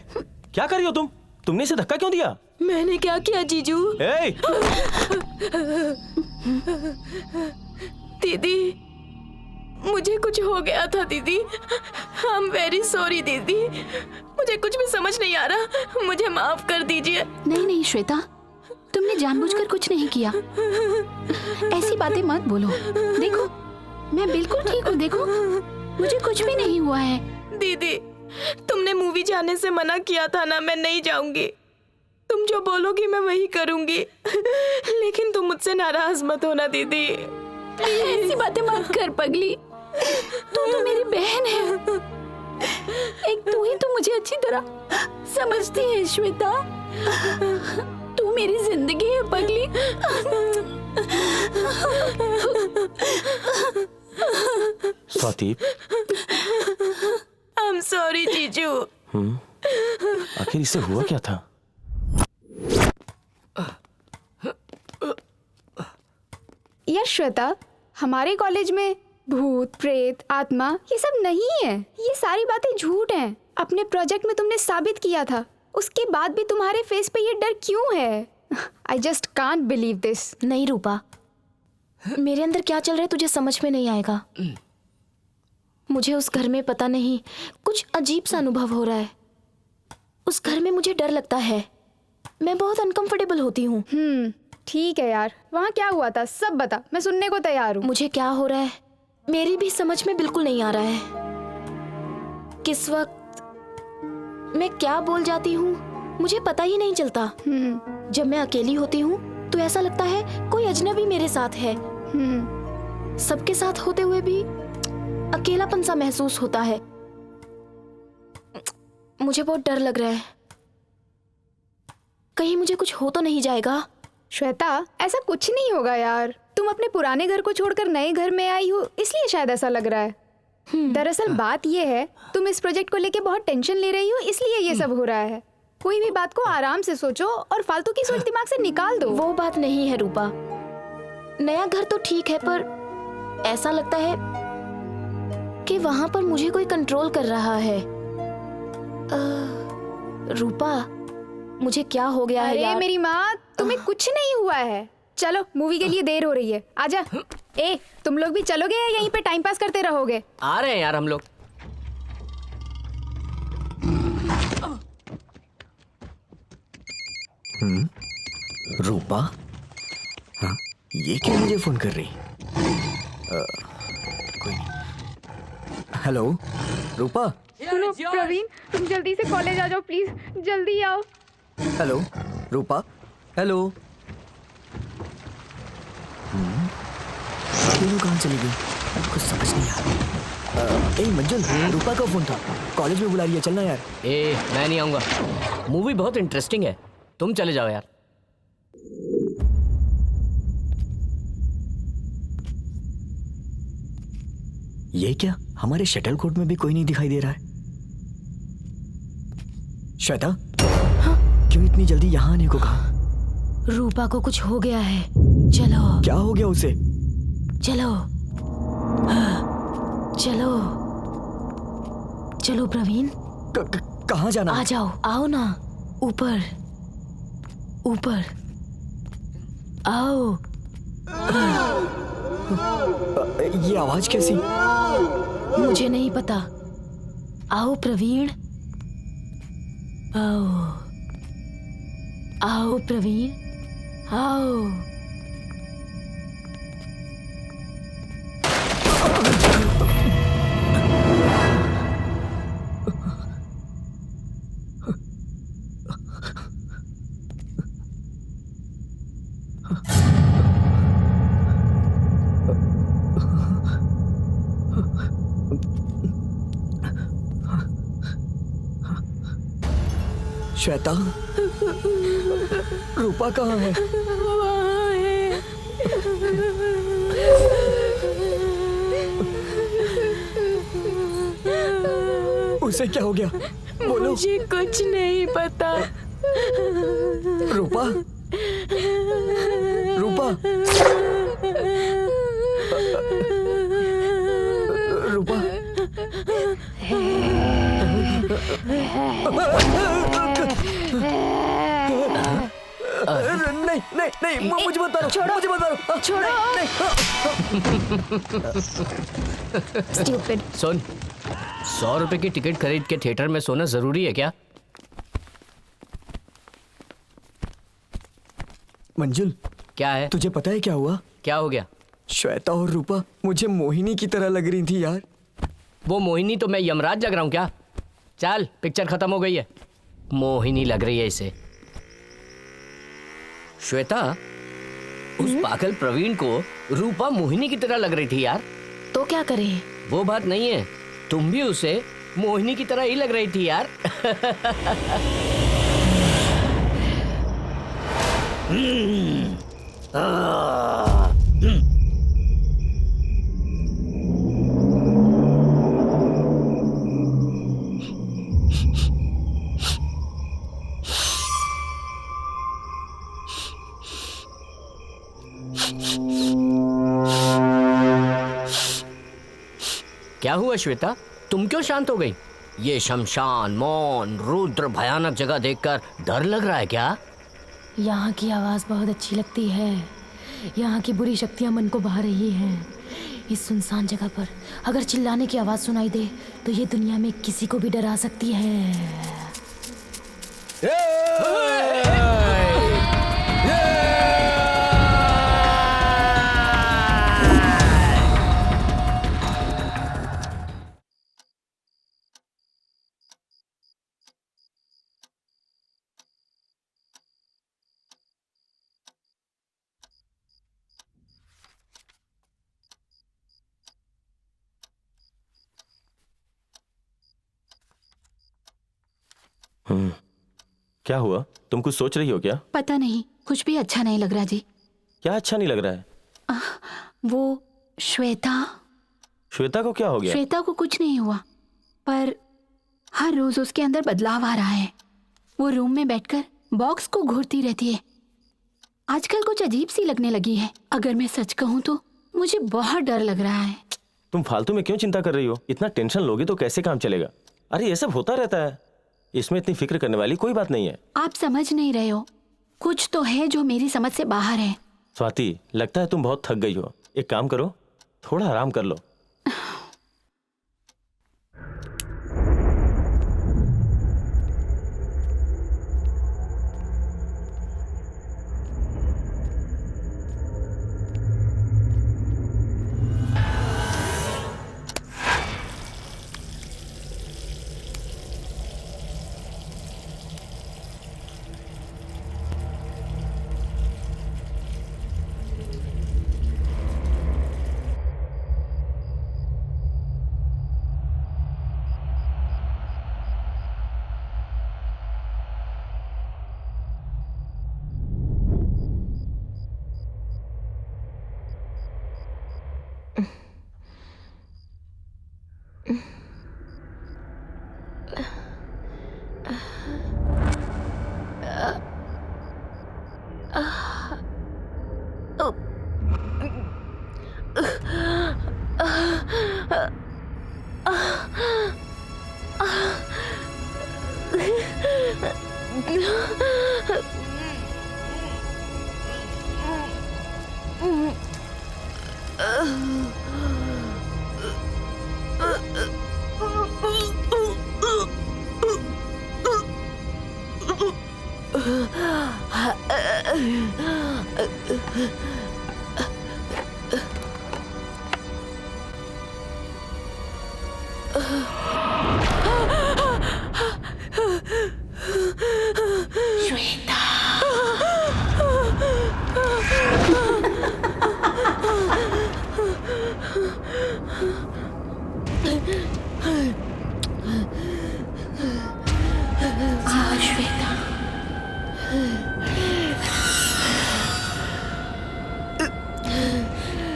क्या कर रही हो तुम? तुमने इसे धक्का क्यों दिया? मैंने क्या किया जीजू? हे, दीदी, मुझे कुछ हो गया था दीदी। आई एम वेरी सॉरी दीदी। मुझे कुछ भी समझ नहीं आ रहा, मुझे माफ कर दीजिए। नहीं नहीं श्वेता, तुमने जानबूझकर कुछ नहीं किया। ऐसी बातें मत बोलो। देखो, मैं बिल्कुल ठीक हूँ। देखो, मुझे कुछ भी नहीं हुआ है। दीदी, तुमने मूवी जाने से मना किया था ना, मैं नहीं जाऊंगी। तुम जो बोलोगी मैं वही करूंगी। लेकिन तुम मुझसे नाराज मत होना दीदी। ऐसी बातें मत कर पगली। तू तो मेरी बहन है। एक तू ही तो मुझे अच्छी तरह समझती है श्वेता। तू मेरी जिंदगी है पगली। स्वाति, आई एम सॉरी जीजू। आखिर इससे हुआ क्या था? यार श्वेता, हमारे कॉलेज में भूत, प्रेत, आत्मा ये सब नहीं है। ये सारी बातें झूठ हैं। अपने प्रोजेक्ट में तुमने साबित किया था, उसके बाद भी तुम्हारे फेस पे ये डर क्यों है? I just can't believe this. नहीं रूपा, मेरे अंदर क्या चल रहा है तुझे समझ में नहीं आएगा। मुझे उस घर में पता नहीं कुछ अजीब सा अनुभव हो रहा है। उस घर में मुझे डर लगता है। मैं बहुत अनकंफर्टेबल होती हूँ। ठीक है यार, वहाँ क्या हुआ था सब बता, मैं सुनने को तैयार हूँ। मुझे क्या हो रहा है मेरी भी समझ में बिल्कुल नहीं आ रहा है। किस वक्त मैं क्या बोल जाती हूँ मुझे पता ही नहीं चलता। जब मैं अकेली होती हूँ तो ऐसा लगता है कोई अजनबी मेरे साथ है। सबके साथ होते हुए भी अकेलापन सा महसूस होता है। मुझे बहुत डर लग रहा है, कहीं मुझे कुछ हो तो नहीं जाएगा। श्वेता, ऐसा कुछ नहीं होगा यार। तुम अपने पुराने घर को छोड़कर नए घर में आई हो, इसलिए शायद ऐसा लग रहा है। दरअसल बात ये है, तुम इस प्रोजेक्ट को लेके बहुत टेंशन ले रही हो, इसलिए ये सब हो रहा है। कोई भी बात को आराम से सोचो और फालतू की सोच दिमाग से निकाल दो। वो बात नहीं है रूपा। नया घर तो ठीक है, पर ऐसा लगता है कि वहां पर मुझे कोई कंट्रोल कर रहा है। रूपा, मुझे क्या हो गया है अरे यार? मेरी माँ, तुम्हें कुछ नहीं हुआ है। चलो, मूवी के लिए देर हो रही है, आजा। ए, तुम लोग भी चलोगे या यहीं पे टाइम पास करते रहोगे? आ रहे हैं यार हम लोग। रूपा? हाँ, ये क्यों मुझे फोन कर रही? कोई नहीं। हेलो रूपा? सुनो प्रवीण, तुम जल्दी से कॉलेज आ जाओ प्लीज, जल्दी आओ। हेलो रूपा? हेलो? तीनों कहाँ चली गई? कुछ समझ नहीं आ रहा। ए मंजल, रूपा का फोन था, कॉलेज में बुला रही है, चलना यार। मैं नहीं आऊंगा। मूवी बहुत इंटरेस्टिंग है, तुम चले जाओ यार। ये क्या, हमारे शटल कोर्ट में भी कोई नहीं दिखाई दे रहा है। श्वेता, क्यों इतनी जल्दी यहाँ आने को कहा? रूपा को कुछ हो गया है। चलो। क्या हो गया उसे? चलो चलो चलो प्रवीण। कहाँ जाना? आ जाओ, आओ ना, ऊपर ऊपर आओ। ये आवाज कैसी? मुझे नहीं पता। आओ प्रवीण, आओ आओ प्रवीण, आओ। श्वेता, रूपा कहाँ है? वहाँ है। उसे क्या हो गया? बोलो। मुझे कुछ नहीं पता। रूपा, रूपा, रूपा। नहीं नहीं नहीं, मुझे बता दो, मुझे बता दो, छोड़ो। Stupid. सुन, 100 रुपए की टिकट खरीद के थिएटर में सोना जरूरी है क्या? मंजुल, क्या है? तुझे पता है क्या हुआ? क्या हो गया? श्वेता और रूपा मुझे मोहिनी की तरह लग रही थी यार। वो मोहिनी तो मैं यमराज लग रहा हूँ क्या? चल, पिक्चर खत्म हो गई है। मोहिनी लग रही है इसे। श्वेता, उस पागल प्रवीण को रूपा मोहिनी की तरह लग रही थी यार। तो क्या करें? वो बात नहीं है, तुम भी उसे मोहिनी की तरह ही लग रही थी यार। क्या हुआ श्वेता, तुम क्यों शांत हो गई? ये शमशान, मौन, रुद्र भयानक जगह देखकर डर लग रहा है क्या? यहाँ की आवाज़ बहुत अच्छी लगती है। यहाँ की बुरी शक्तियाँ मन को भा रही हैं। इस सुनसान जगह पर अगर चिल्लाने की आवाज़ सुनाई दे तो ये दुनिया में किसी को भी डरा सकती है। क्या हुआ? तुम कुछ सोच रही हो क्या? पता नहीं, कुछ भी अच्छा नहीं लग रहा जी। क्या अच्छा नहीं लग रहा है? वो श्वेता। श्वेता को क्या हो गया? श्वेता को कुछ नहीं हुआ, पर हर रोज उसके अंदर बदलाव आ रहा है। वो रूम में बैठकर बॉक्स को घूरती रहती है। आजकल कुछ अजीब सी लगने लगी है। अगर मैं सच कहूँ तो मुझे बहुत डर लग रहा है। तुम फालतू में क्यों चिंता कर रही हो? इतना टेंशन लोगी तो कैसे काम चलेगा? अरे ये सब होता रहता है, इसमें इतनी फिक्र करने वाली कोई बात नहीं है। आप समझ नहीं रहे हो, कुछ तो है जो मेरी समझ से बाहर है। स्वाति, लगता है तुम बहुत थक गई हो। एक काम करो, थोड़ा आराम कर लो।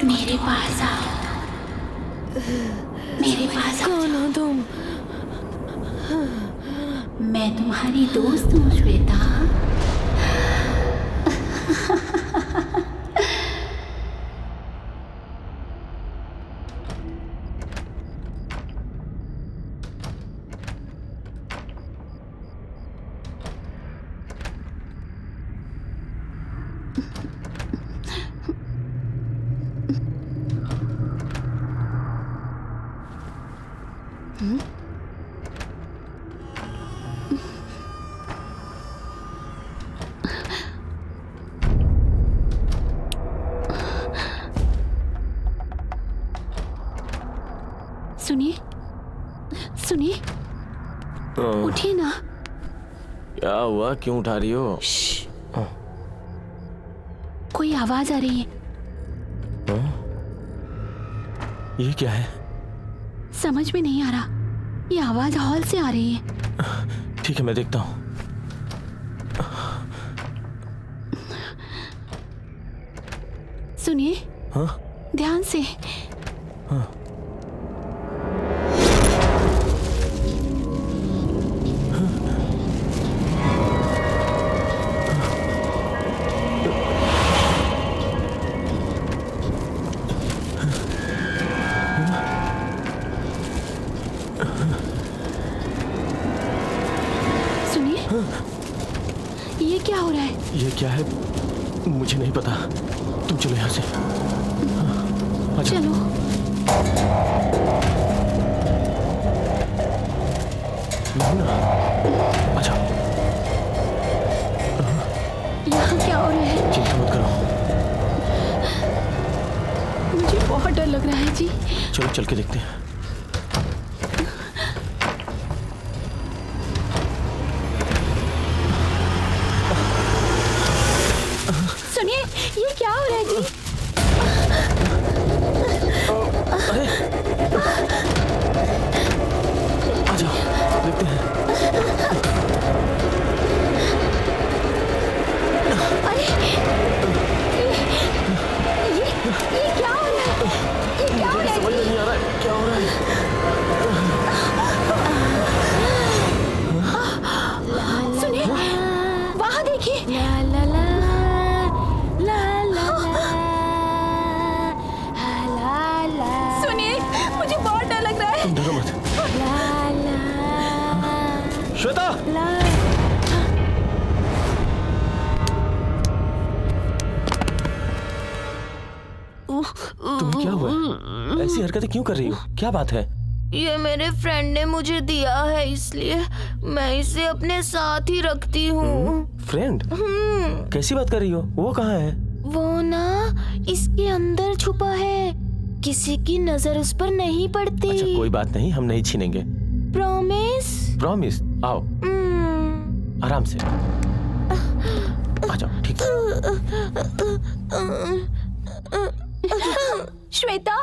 मेरे पास आओ, मेरे पास आओ। कौन हो तुम? मैं तुम्हारी दोस्त हूँ श्वेता। सुनिए सुनिए, उठिए ना। क्या हुआ, क्यों उठा रही हो? कोई आवाज आ रही है। ये क्या है? समझ में नहीं आ रहा, ये आवाज हॉल से आ रही है। ठीक है, मैं देखता हूँ। सुनिए। हाँ? ध्यान से। हाँ। ये क्या हो रहा है? ये क्या है मुझे नहीं पता, तुम चलो यहाँ से। चलो। अच्छा, यहाँ क्या हो रहा है? चिंता मत करो, मुझे बहुत डर लग रहा है जी। चलो चल के देखते हैं। सुनिए, ये क्या हो रहा है जी? अरे आ जाओ, देखते हैं। अरे ये क्या हो रहा है? ये क्या हो रहा है? समझ नहीं आ रहा है क्या हो रहा है। सुनिए, वहाँ देखिए। सुनिए, मुझे बहुत डर लग रहा है। तुम डरो मत। श्वेता, तुम्हें क्या हुआ? ऐसी हरकतें क्यों कर रही हो? क्या बात है? ये मेरे फ्रेंड ने मुझे दिया है, इसलिए मैं इसे अपने साथ ही रखती हूँ। फ्रेंड? कैसी बात कर रही हो? वो कहाँ है? वो ना इसके अंदर छुपा है, किसी की नजर उस पर नहीं पड़ती। अच्छा, कोई बात नहीं, हम नहीं छीनेंगे। प्रॉमिस? प्रॉमिस। आओ, आराम से आ जाओ। ठीक है। श्वेता,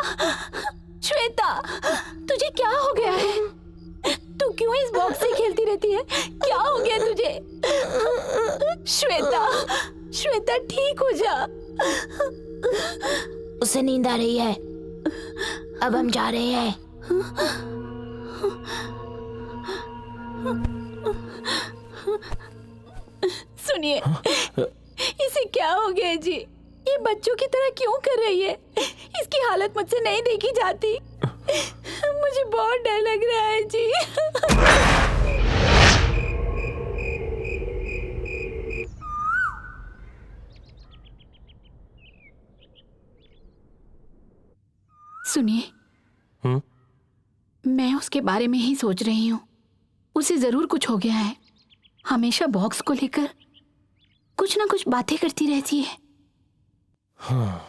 श्वेता, तुझे क्या हो गया है? तू क्यों इस बॉक्स से खेलती रहती है? क्या हो गया तुझे? श्वेता, श्वेता ठीक हो जा। उसे नींद आ रही है, अब हम जा रहे हैं। सुनिए, इसे क्या हो गया जी? ये बच्चों की तरह क्यों कर रही है? इसकी हालत मुझसे नहीं देखी जाती। मुझे बहुत डर लग रहा है जी। सुनिए, मैं उसके बारे में ही सोच रही हूँ। उसे जरूर कुछ हो गया है। हमेशा बॉक्स को लेकर कुछ ना कुछ बातें करती रहती है। हाँ,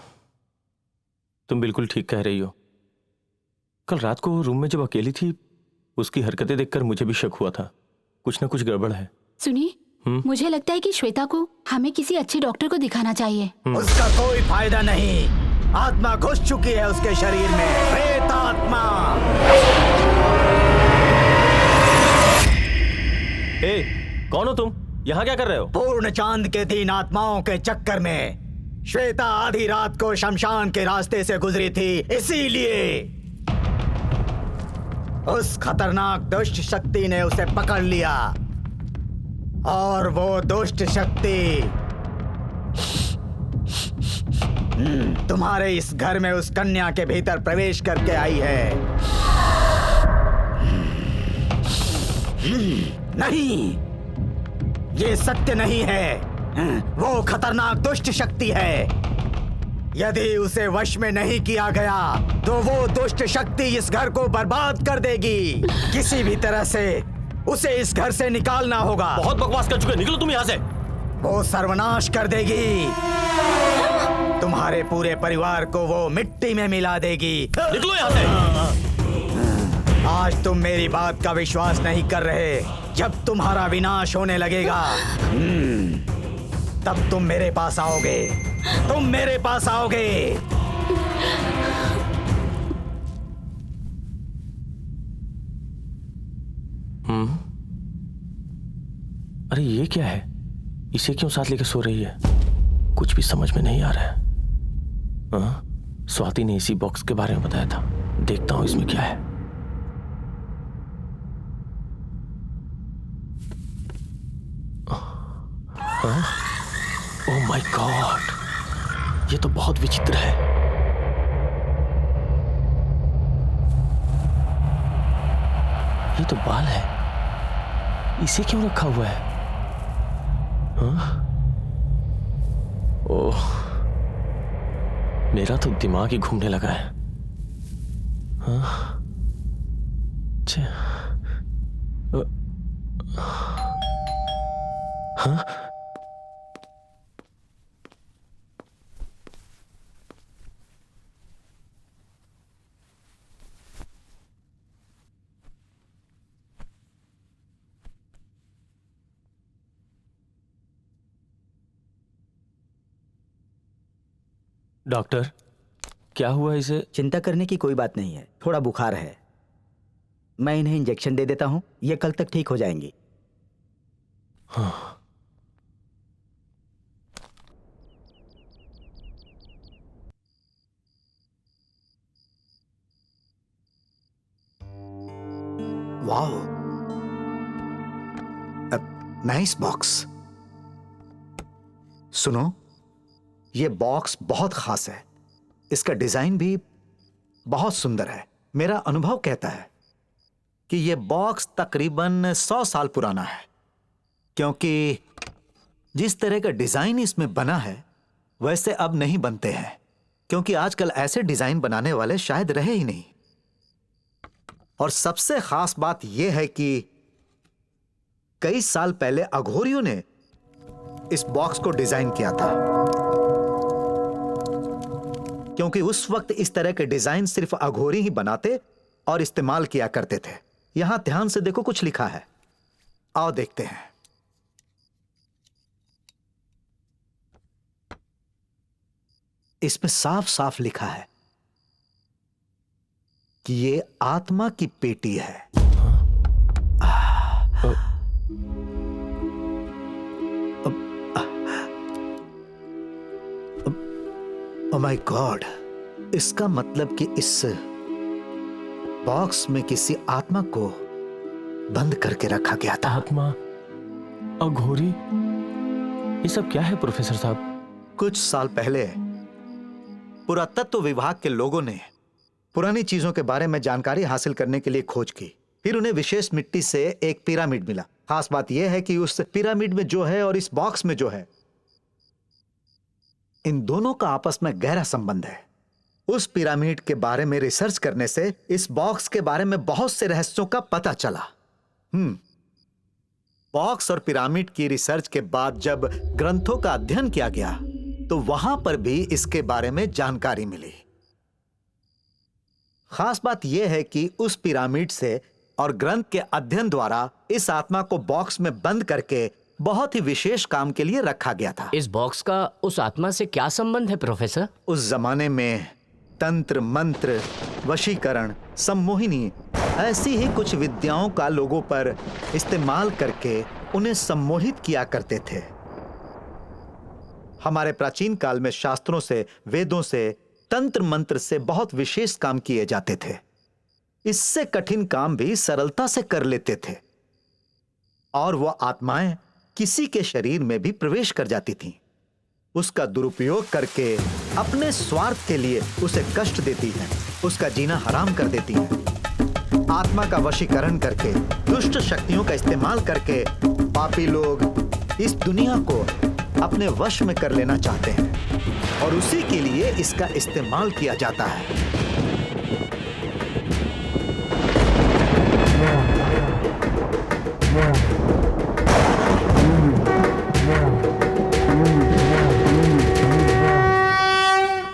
तुम बिल्कुल ठीक कह रही हो। कल रात को वो रूम में जब अकेली थी, उसकी हरकतें देखकर मुझे भी शक हुआ था। कुछ ना कुछ गड़बड़ है। सुनिए, मुझे लगता है कि श्वेता को हमें किसी अच्छे डॉक्टर को दिखाना चाहिए। उसका कोई फायदा नहीं। आत्मा घुस चुकी है उसके शरीर में, प्रेत आत्मा। ए, कौन हो तुम? यहाँ क्या कर रहे हो? पूर्ण चांद के 3 आत्माओं के चक्कर में श्वेता आधी रात को शमशान के रास्ते से गुजरी थी, इसीलिए उस खतरनाक दुष्ट शक्ति ने उसे पकड़ लिया। और वो दुष्ट शक्ति तुम्हारे इस घर में उस कन्या के भीतर प्रवेश करके आई है। नहीं, ये सत्य नहीं है। वो खतरनाक दुष्ट शक्ति है। यदि उसे वश में नहीं किया गया तो वो दुष्ट शक्ति इस घर को बर्बाद कर देगी। किसी भी तरह से उसे इस घर से निकालना होगा। बहुत बकवास कर चुके, निकलो तुम यहाँ से। वो सर्वनाश कर देगी। तुम्हारे पूरे परिवार को वो मिट्टी में मिला देगी। निकलो यहाँ से। आज तुम मेरी बात का विश्वास नहीं कर रहे। जब तुम्हारा विनाश होने लगेगा, तब तुम मेरे पास आओगे। तुम मेरे पास आओगे। अरे ये क्या है? इसे क्यों साथ लेकर सो रही है? कुछ भी समझ में नहीं आ रहा है। स्वाति ने इसी बॉक्स के बारे में बताया था। देखता हूं इसमें क्या है। ओह माय गॉड, ये तो बहुत विचित्र है। ये तो बाल है, इसे क्यों रखा हुआ है? ओह, मेरा तो दिमाग ही घूमने लगा है। डॉक्टर, क्या हुआ इसे? चिंता करने की कोई बात नहीं है। थोड़ा बुखार है। मैं इन्हें इंजेक्शन दे देता हूँ, ये कल तक ठीक हो जाएंगी। हाँ। Wow, nice box. सुनो, ये बॉक्स बहुत खास है। इसका डिजाइन भी बहुत सुंदर है। मेरा अनुभव कहता है कि ये बॉक्स तकरीबन 100 साल पुराना है, क्योंकि जिस तरह का डिजाइन इसमें बना है वैसे अब नहीं बनते हैं, क्योंकि आजकल ऐसे डिजाइन बनाने वाले शायद रहे ही नहीं। और सबसे खास बात यह है कि कई साल पहले अघोरियों ने इस बॉक्स को डिजाइन किया था, क्योंकि उस वक्त इस तरह के डिजाइन सिर्फ अघोरी ही बनाते और इस्तेमाल किया करते थे। यहां ध्यान से देखो, कुछ लिखा है। आओ देखते हैं। इसमें साफ साफ लिखा है कि ये आत्मा की पेटी है। ओह माय गॉड, इसका मतलब कि इस बॉक्स में किसी आत्मा को बंद करके रखा गया था। आत्मा, अघोरी, ये सब क्या है प्रोफेसर साहब? कुछ साल पहले पुरातत्व विभाग के लोगों ने पुरानी चीजों के बारे में जानकारी हासिल करने के लिए खोज की। फिर उन्हें विशेष मिट्टी से एक पिरामिड मिला। खास बात यह है कि उस पिरामिड में जो है और इस बॉक्स में जो है, इन दोनों का आपस में गहरा संबंध है। उस पिरामिड के बारे में रिसर्च करने से इस बॉक्स के बारे में बहुत से रहस्यों का पता चला। बॉक्स और पिरामिड की रिसर्च के बाद जब ग्रंथों का अध्ययन किया गया तो वहां पर भी इसके बारे में जानकारी मिली। खास बात यह है कि उस पिरामिड से और ग्रंथ के अध्ययन द्वारा इस आत्मा को बॉक्स में बंद करके बहुत ही विशेष काम के लिए रखा गया था। इस बॉक्स का उस आत्मा से क्या संबंध है प्रोफेसर? उस जमाने में तंत्र, मंत्र, वशीकरण, सम्मोहिनी ऐसी ही कुछ विद्याओं का लोगों पर इस्तेमाल करके उन्हें सम्मोहित किया करते थे। हमारे प्राचीन काल में शास्त्रों से, वेदों से, तंत्र मंत्र से बहुत विशेष काम किए जाते थे। इससे कठिन काम भी सरलता से कर लेते थे और वह आत्माएं किसी के शरीर में भी प्रवेश कर जाती थीं। उसका दुरुपयोग करके अपने स्वार्थ के लिए उसे कष्ट देती हैं, उसका जीना हराम कर देती हैं। आत्मा का वशीकरण करके, दुष्ट शक्तियों का इस्तेमाल करके पापी लोग इस दुनिया को अपने वश में कर लेना चाहते हैं और उसी के लिए इसका इस्तेमाल किया जाता है।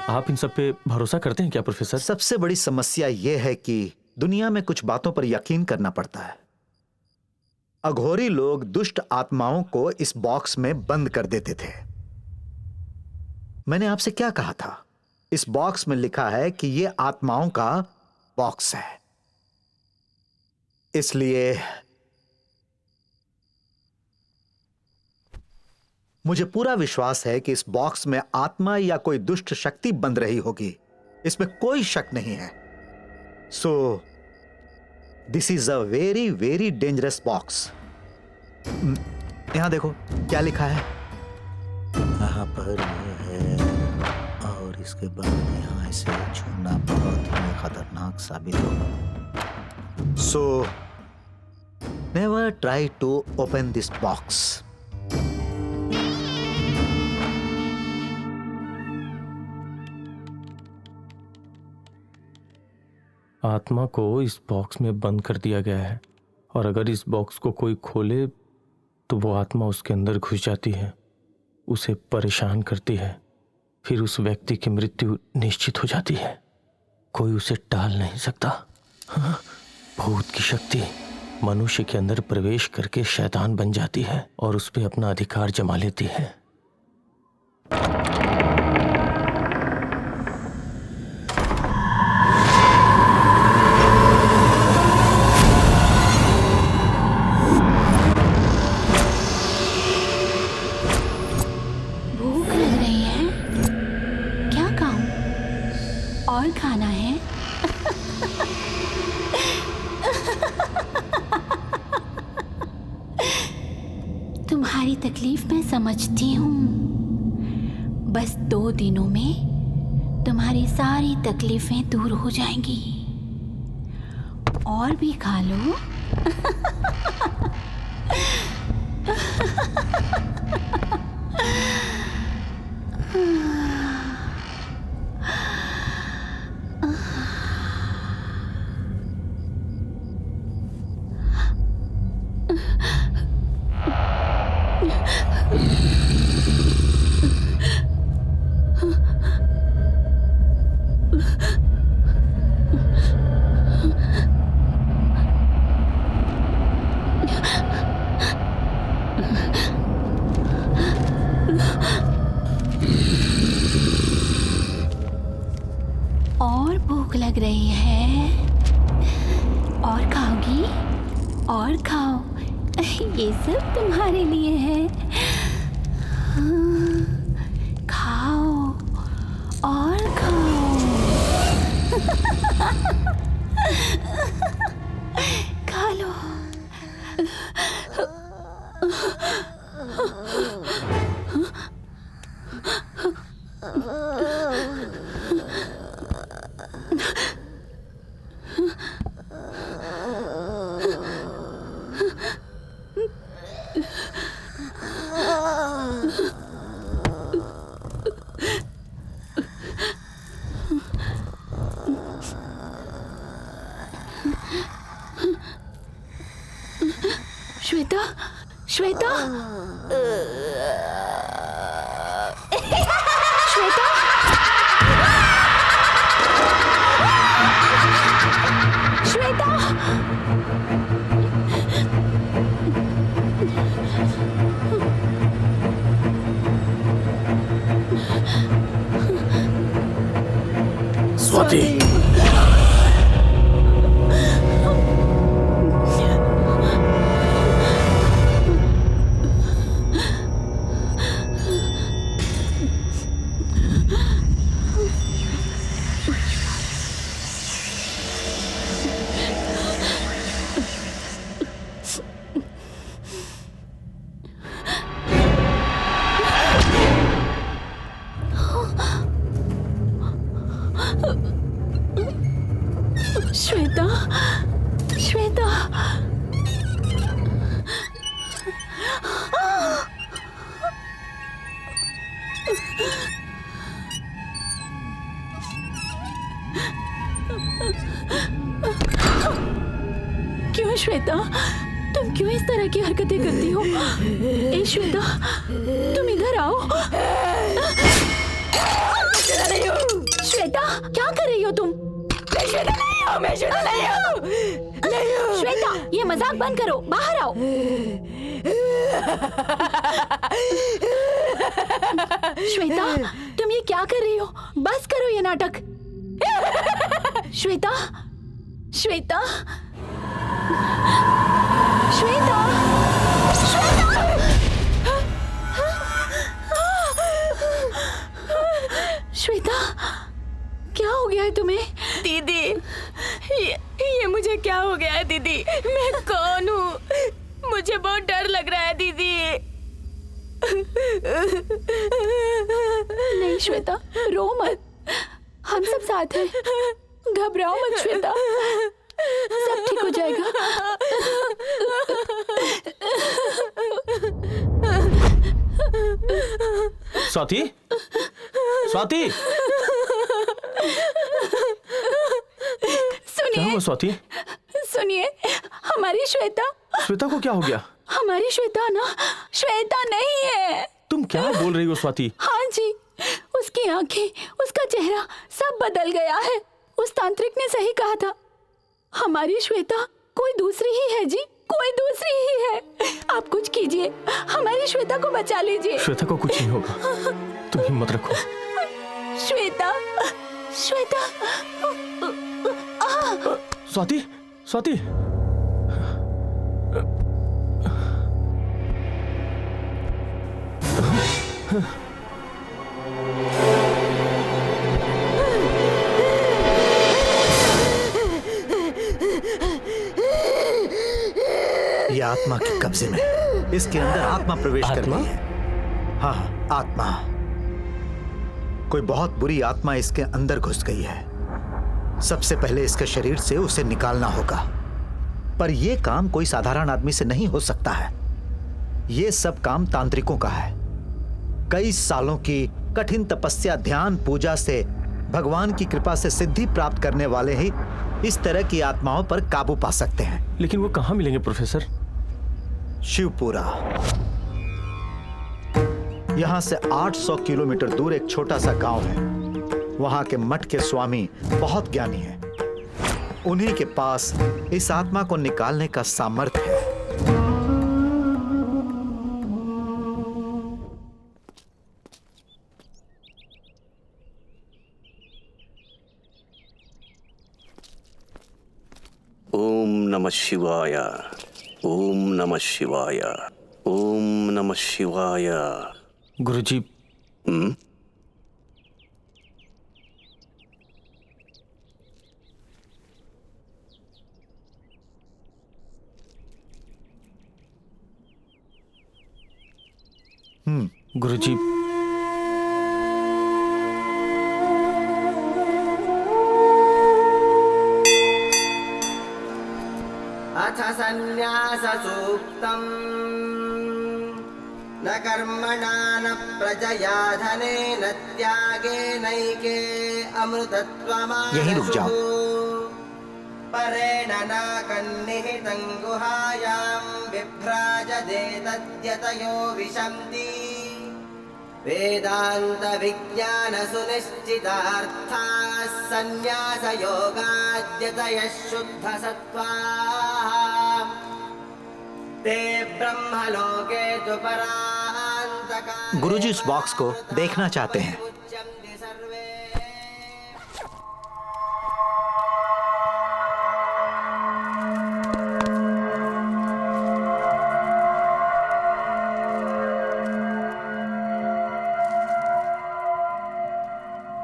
आप इन सब पे भरोसा करते हैं क्या प्रोफेसर? सबसे बड़ी समस्या यह है कि दुनिया में कुछ बातों पर यकीन करना पड़ता है। अघोरी लोग दुष्ट आत्माओं को इस बॉक्स में बंद कर देते थे। मैंने आपसे क्या कहा था? इस बॉक्स में लिखा है कि यह आत्माओं का बॉक्स है। इसलिए मुझे पूरा विश्वास है कि इस बॉक्स में आत्मा या कोई दुष्ट शक्ति बंद रही होगी, इसमें कोई शक नहीं है। So this is a very very dangerous box. यहां देखो क्या लिखा है। यहां पर यह है और इसके बाद यहां इसे छूना बहुत ही खतरनाक साबित होगा। So never try to open this box. आत्मा को इस बॉक्स में बंद कर दिया गया है और अगर इस बॉक्स को कोई खोले तो वो आत्मा उसके अंदर घुस जाती है, उसे परेशान करती है, फिर उस व्यक्ति की मृत्यु निश्चित हो जाती है। कोई उसे टाल नहीं सकता। हाँ, भूत की शक्ति मनुष्य के अंदर प्रवेश करके शैतान बन जाती है और उस पर अपना अधिकार जमा लेती है। और खाना है? तुम्हारी तकलीफ मैं समझती हूँ। बस 2 दिनों में तुम्हारी सारी तकलीफें दूर हो जाएंगी। और भी खा लो। और भूख लग रही है? और खाओगी? और खाओ, ये सब तुम्हारे लिए है। खाओ और खाओ। खा लो। श्वेता, श्वेता, श्वेता, स्वाति, श्वेता, श्वेता, क्यों श्वेता, तुम क्यों इस तरह की हरकतें करती हो? ए श्वेता, तुम इधर आओ। श्वेता, क्या कर रही हो तुम? मैं श्वेता नहीं हूँ। श्वेता, ये मजाक बंद करो, बाहर आओ। श्वेता, तुम ये क्या कर रही हो? बस करो ये नाटक। श्वेता, श्वेता, श्वेता, श्वेता, क्या हो गया है तुम्हें? दीदी, ये मुझे क्या हो गया है दीदी? मैं कौन हूँ? मुझे बहुत डर लग रहा है दीदी। नहीं श्वेता, रो मत, हम सब साथ हैं। घबराओ मत श्वेता, सब ठीक हो जाएगा। स्वाति, स्वाति, क्या हुआ स्वाति? सुनिए, हमारी श्वेता। श्वेता को क्या हो गया? हमारी श्वेता ना, श्वेता नहीं है। तुम क्या बोल रही हो स्वाति? हाँ जी, उसकी आंखें, उसका चेहरा सब बदल गया है। उस तांत्रिक ने सही कहा था, हमारी श्वेता कोई दूसरी ही है जी, कोई दूसरी ही है। आप कुछ कीजिए, हमारी श्वेता को बचा लीजिए। श्वेता को कुछ नहीं होगा, तुम हिम्मत रखो। श्वेता, श्वेता। स्वाति, स्वाति, ये आत्मा के कब्जे में, इसके अंदर आत्मा प्रवेश कर गई है। हाँ, आत्मा, कोई बहुत बुरी आत्मा इसके अंदर घुस गई है। सबसे पहले इसके शरीर से उसे निकालना होगा, पर यह काम कोई साधारण आदमी से नहीं हो सकता है। यह सब काम तांत्रिकों का है। कई सालों की कठिन तपस्या, ध्यान, पूजा से भगवान की कृपा से सिद्धि प्राप्त करने वाले ही इस तरह की आत्माओं पर काबू पा सकते हैं। लेकिन वो कहाँ मिलेंगे प्रोफेसर? शिवपुरा, यहां से 800 किलोमीटर दूर एक छोटा सा गांव है। वहां के मठ के स्वामी बहुत ज्ञानी हैं। उन्हीं के पास इस आत्मा को निकालने का सामर्थ्य है। ओम नमः शिवाय, ओम नमः शिवाय, ओम नमः शिवाय। गुरुजी, गुरुजी, अथ संन्यास सूक्तम् न कर्मणा न प्रजया धनेन त्यागेनैके अमृतत्वमानसुः। यहीं रुक जाओ। परेण नाकन्निहितं गुहायां विभ्राजते तद्यतयो विशन्ति वेदान्तविज्ञानसुनिश्चितार्थाः सन्न्यासयोगाद्यतयः शुद्धसत्त्वाः ते ब्रह्मलोके तु परान्तकाले गुरुजी इस बॉक्स को देखना चाहते हैं।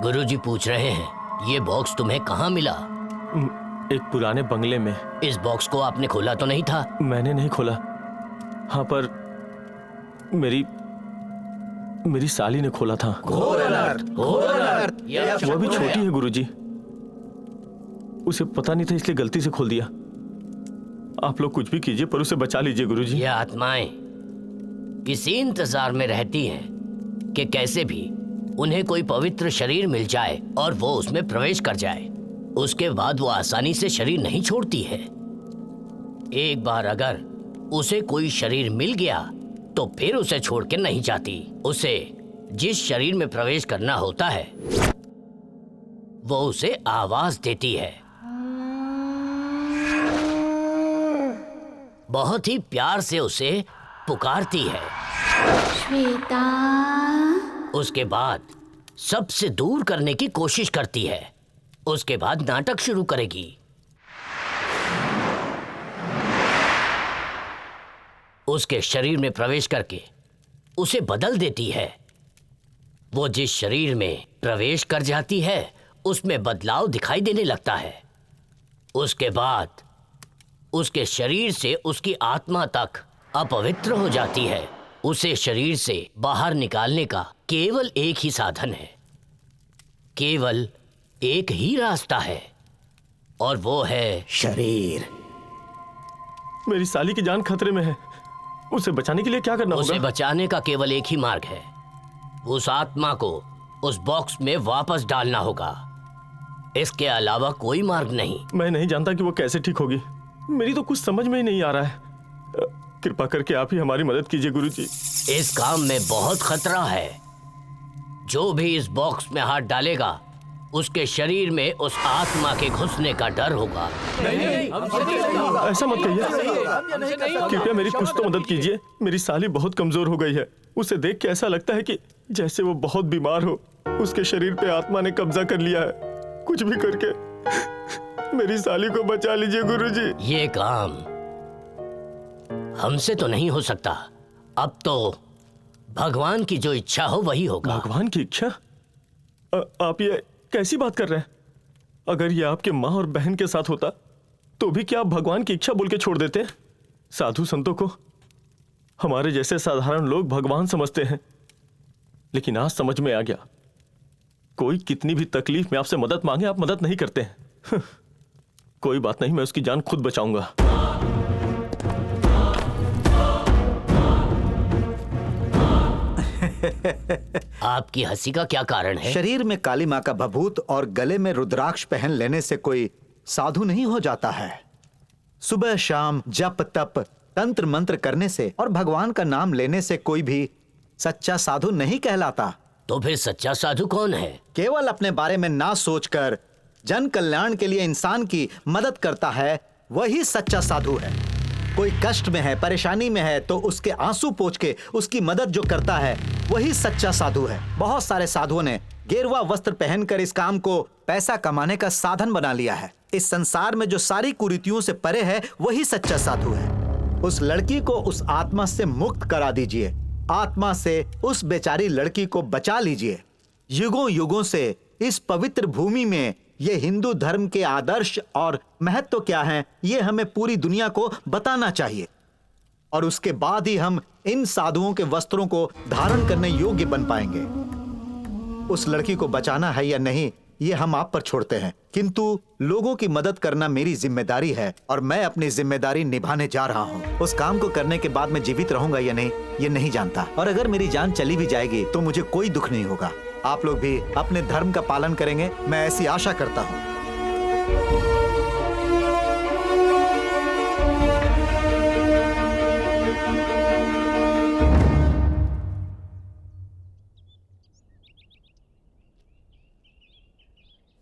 गुरुजी पूछ रहे हैं ये बॉक्स तुम्हें कहाँ मिला? एक पुराने बंगले में। इस बॉक्स को आपने खोला तो नहीं था? मैंने नहीं खोला। हाँ, पर मेरी साली ने खोला था। घोर अनर्थ, घोर अनर्थ। वो भी छोटी है गुरुजी, उसे पता नहीं था इसलिए गलती से खोल दिया। आप लोग कुछ भी कीजिए पर उसे बचा लीजिए गुरुजी। ये आत्माएं किसी इंतजार में रहती हैं कि कैसे भी उन्हें कोई पवित्र शरीर मिल जाए और वो उसमें प्रवेश कर जाए। उसके बाद वो आसानी से शरीर नहीं छोड़ती है। एक बार अगर उसे कोई शरीर मिल गया तो फिर उसे छोड़ के नहीं जाती। उसे जिस शरीर में प्रवेश करना होता है वो उसे आवाज देती है, बहुत ही प्यार से उसे पुकारती है। श्वेता। उसके बाद सबसे दूर करने की कोशिश करती है। उसके बाद नाटक शुरू करेगी। उसके शरीर में प्रवेश करके उसे बदल देती है। वो जिस शरीर में प्रवेश कर जाती है उसमें बदलाव दिखाई देने लगता है। उसके बाद उसके शरीर से उसकी आत्मा तक अपवित्र हो जाती है। उसे शरीर से बाहर निकालने का केवल एक ही साधन है, केवल एक ही रास्ता है, और वो है शरीर। मेरी साली की जान खतरे में है, उसे बचाने के लिए क्या करना होगा? उसे बचाने का केवल एक ही मार्ग है, उस आत्मा को उस बॉक्स में वापस डालना होगा। इसके अलावा कोई मार्ग नहीं। मैं नहीं जानता कि वो कैसे ठीक होगी। मेरी तो कुछ समझ में ही नहीं आ रहा है। कृपा करके आप ही हमारी मदद कीजिए गुरुजी। इस काम में बहुत खतरा है। जो भी इस बॉक्स में हाथ डालेगा उसके शरीर में उस आत्मा के घुसने का डर होगा। ऐसा मत कहिए, कृपया मेरी कुछ तो मदद कीजिए। मेरी साली बहुत कमजोर हो गई है। उसे देख के ऐसा लगता है कि जैसे वो बहुत बीमार हो। उसके शरीर पे आत्मा ने कब्जा कर लिया है। कुछ भी करके मेरी साली को बचा लीजिए गुरुजी। ये काम हमसे तो नहीं हो सकता। अब तो भगवान की जो इच्छा हो वही होगा। भगवान की इच्छा? आप ये कैसी बात कर रहे हैं? अगर ये आपके माँ और बहन के साथ होता तो भी क्या आप भगवान की इच्छा बोल के छोड़ देते? साधु संतों को हमारे जैसे साधारण लोग भगवान समझते हैं, लेकिन आज समझ में आ गया, कोई कितनी भी तकलीफ में आपसे मदद मांगे आप मदद नहीं करते हैं। कोई बात नहीं, मैं उसकी जान खुद बचाऊंगा। आपकी हंसी का क्या कारण है? शरीर में काली माँ का भभूत और गले में रुद्राक्ष पहन लेने से कोई साधु नहीं हो जाता है। सुबह शाम जप तप तंत्र मंत्र करने से और भगवान का नाम लेने से कोई भी सच्चा साधु नहीं कहलाता। तो फिर सच्चा साधु कौन है? केवल अपने बारे में ना सोचकर जन कल्याण के लिए इंसान की मदद करता है, वही सच्चा साधु है। कोई कष्ट में है, परेशानी में है तो उसके आंसू पोंछ के उसकी मदद जो करता है वही सच्चा साधु है। बहुत सारे साधुओं ने गेरुआ वस्त्र पहनकर इस काम को पैसा कमाने का साधन बना लिया है। इस संसार में जो सारी कुरीतियों से परे है वही सच्चा साधु है। उस लड़की को उस आत्मा से मुक्त करा दीजिए। आत्मा से उस बेचारी लड़की को बचा लीजिए। युगों युगों से इस पवित्र भूमि में ये हिंदू धर्म के आदर्श और महत्व क्या हैं, ये हमें पूरी दुनिया को बताना चाहिए। और उसके बाद ही हम इन साधुओं के वस्त्रों को धारण करने योग्य बन पाएंगे। उस लड़की को बचाना है या नहीं, ये हम आप पर छोड़ते हैं, किंतु लोगों की मदद करना मेरी जिम्मेदारी है और मैं अपनी जिम्मेदारी निभाने जा रहा हूँ। उस काम को करने के बाद मैं जीवित रहूंगा या नहीं, ये नहीं जानता। और अगर मेरी जान चली भी जाएगी तो मुझे कोई दुख नहीं होगा। आप लोग भी अपने धर्म का पालन करेंगे, मैं ऐसी आशा करता हूँ।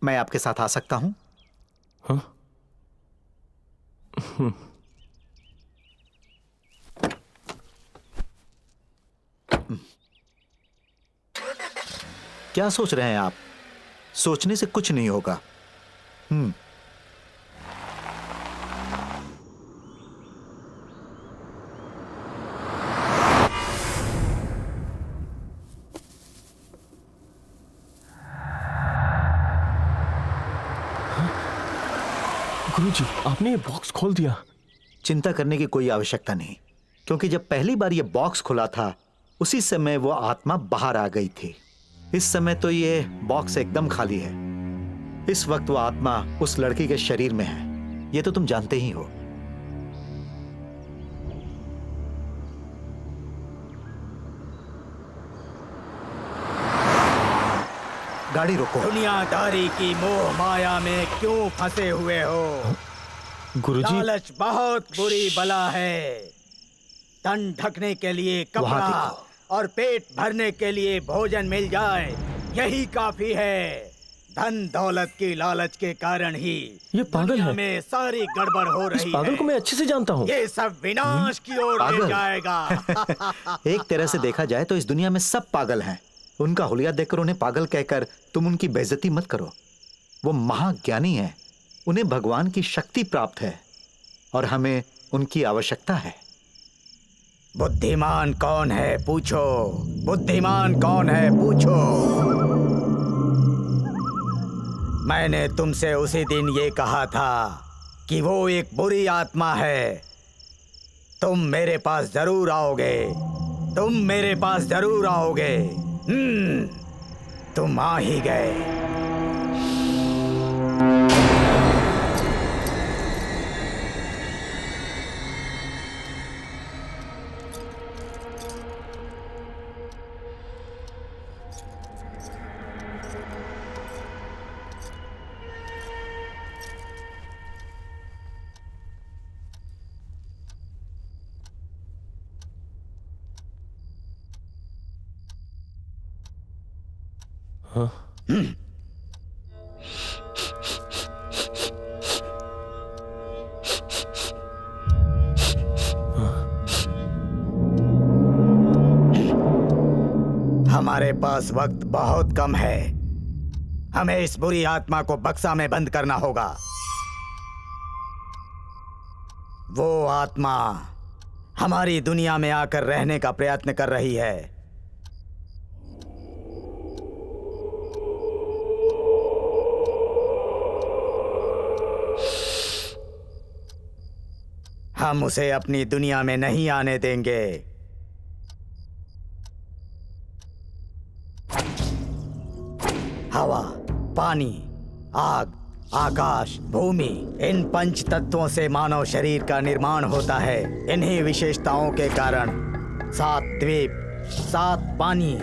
मैं आपके साथ आ सकता हूं? हाँ? क्या सोच रहे हैं आप? सोचने से कुछ नहीं होगा। गुरुजी, आपने ये बॉक्स खोल दिया। चिंता करने की कोई आवश्यकता नहीं, क्योंकि जब पहली बार ये बॉक्स खुला था उसी समय वो आत्मा बाहर आ गई थी। इस समय तो ये बॉक्स एकदम खाली है। इस वक्त वो आत्मा उस लड़की के शरीर में है, ये तो तुम जानते ही हो। गाड़ी रोको। दुनियादारी की मोह माया में क्यों फंसे हुए हो? गुरुजी, लालच बहुत बुरी बला है। तन ढकने के लिए कपड़ा और पेट भरने के लिए भोजन मिल जाए, यही काफी है। धन दौलत की लालच के कारण ही ये पागल है। में सारी गड़बड़ हो रही है। इस पागल को मैं अच्छे से जानता हूँ। ये सब विनाश की ओर ले जाएगा। एक तरह से देखा जाए तो इस दुनिया में सब पागल हैं। उनका हुलिया देखकर उन्हें पागल कहकर तुम उनकी बेइज्जती मत करो। वो महाज्ञानी है, उन्हें भगवान की शक्ति प्राप्त है और हमें उनकी आवश्यकता है। बुद्धिमान कौन है पूछो, बुद्धिमान कौन है पूछो। मैंने तुमसे उसी दिन ये कहा था कि वो एक बुरी आत्मा है। तुम मेरे पास जरूर आओगे, तुम मेरे पास जरूर आओगे। तुम आ ही गए। हाँ? हमारे पास वक्त बहुत कम है। हमें इस बुरी आत्मा को बक्सा में बंद करना होगा। वो आत्मा हमारी दुनिया में आकर रहने का प्रयत्न कर रही है। हम उसे अपनी दुनिया में नहीं आने देंगे। हवा, पानी, आग, आकाश, भूमि, इन पंच तत्वों से मानव शरीर का निर्माण होता है। इन्हीं विशेषताओं के कारण 7 द्वीप, 7 पानी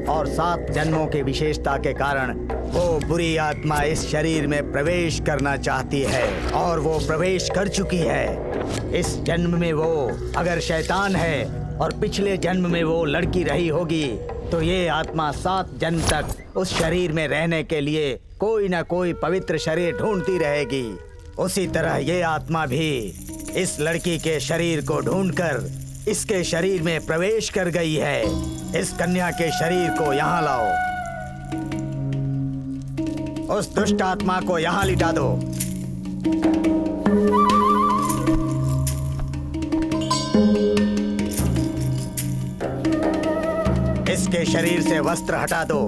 और 7 जन्मों की विशेषता के कारण वो बुरी आत्मा इस शरीर में प्रवेश करना चाहती है और वो प्रवेश कर चुकी है। इस जन्म में वो अगर शैतान है और पिछले जन्म में वो लड़की रही होगी तो ये आत्मा 7 जन्म तक उस शरीर में रहने के लिए कोई ना कोई पवित्र शरीर ढूंढती रहेगी। उसी तरह ये आत्मा भी इस लड़की के शरीर को ढूंढकर इसके शरीर में प्रवेश कर गई है। इस कन्या के शरीर को यहाँ लाओ। उस दुष्ट आत्मा को यहाँ लिटा दो। इसके शरीर से वस्त्र हटा दो।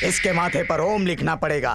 इसके माथे पर ओम लिखना पड़ेगा।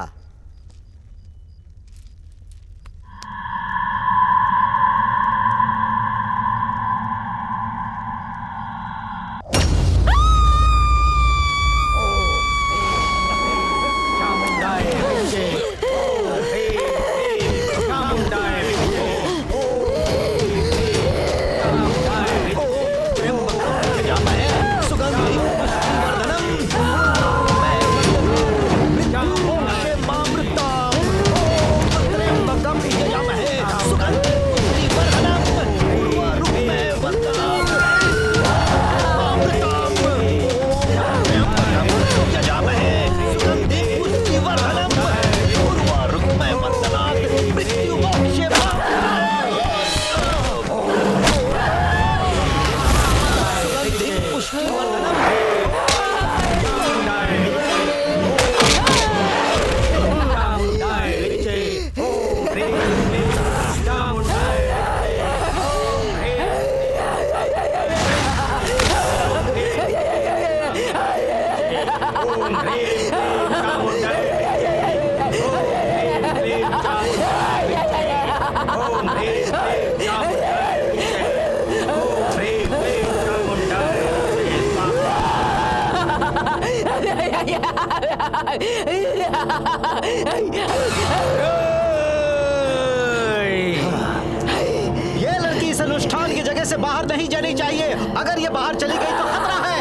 बाहर नहीं जानी चाहिए। अगर ये बाहर चली गई तो खतरा है।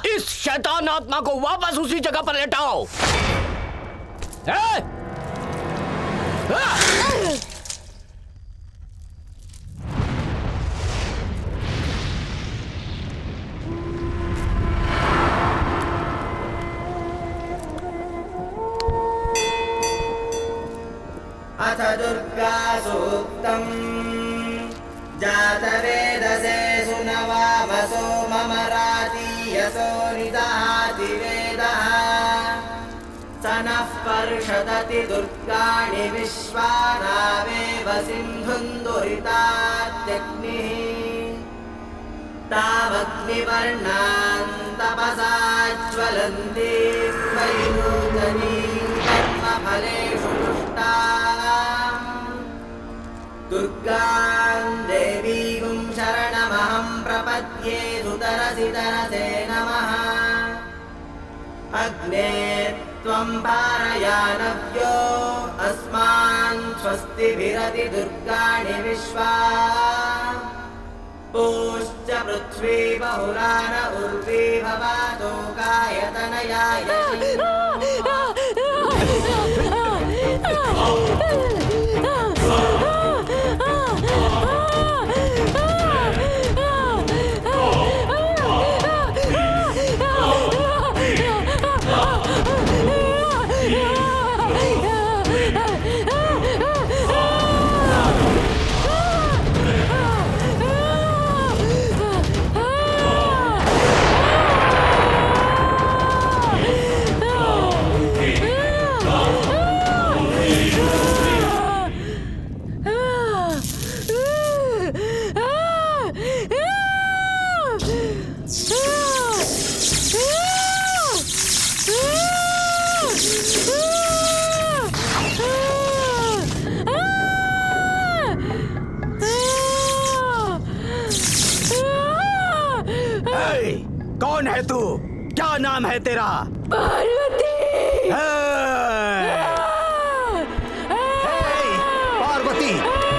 इस शैतान आत्मा को वापस उसी जगह पर लेटाओ। अथ दुर्गा सूक्तम् जातवेदसे सुनवामसो ममराति यशो निदहाति वेदः स नः पर्षदति दुर्गाणि विश्वानावेव सिन्धुं दुरितात्यग्निः तामग्निवर्णां तपसा ज्वलन्तीं वैनूतनीं कर्मफलेषु तुष्टाम् दुर्गां देवीं शरणमहं प्रपद्ये सुतरसि तरसे नमः अग्ने त्वं पारयानव्यो अस्मान् स्वस्तिभिरति दुर्गाणि विश्वा पूश्च पृथ्वी बहुलान उर्वी भवातो कायतनयाय कौन है तू? क्या नाम है तेरा? पार्वती। पार्वती,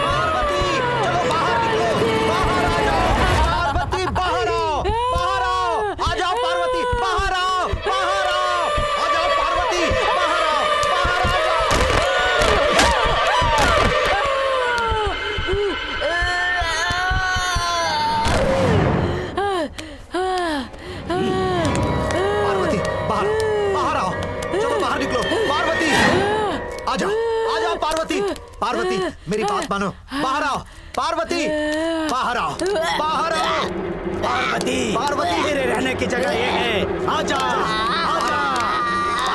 पार्वती, चलो बाहर निकलो, बाहर आ जाओ। पार्वती बाहर आओ, बाहर आओ, आ जाओ पार्वती, बाहर आओ, बाहर आओ, आ जाओ पार्वती, बाहर आओ, बाहर आ पार्वती बाहर, बाहर आओ, चलो बाहर निकलो। पार्वती आ जाओ, आ जाओ पार्वती, पार्वती मेरी बात मानो, बाहर आओ। पार्वती बाहर आओ, बाहर आओ। पार्वती, पार्वती तेरे रहने की जगह ये है। आजा, आजा,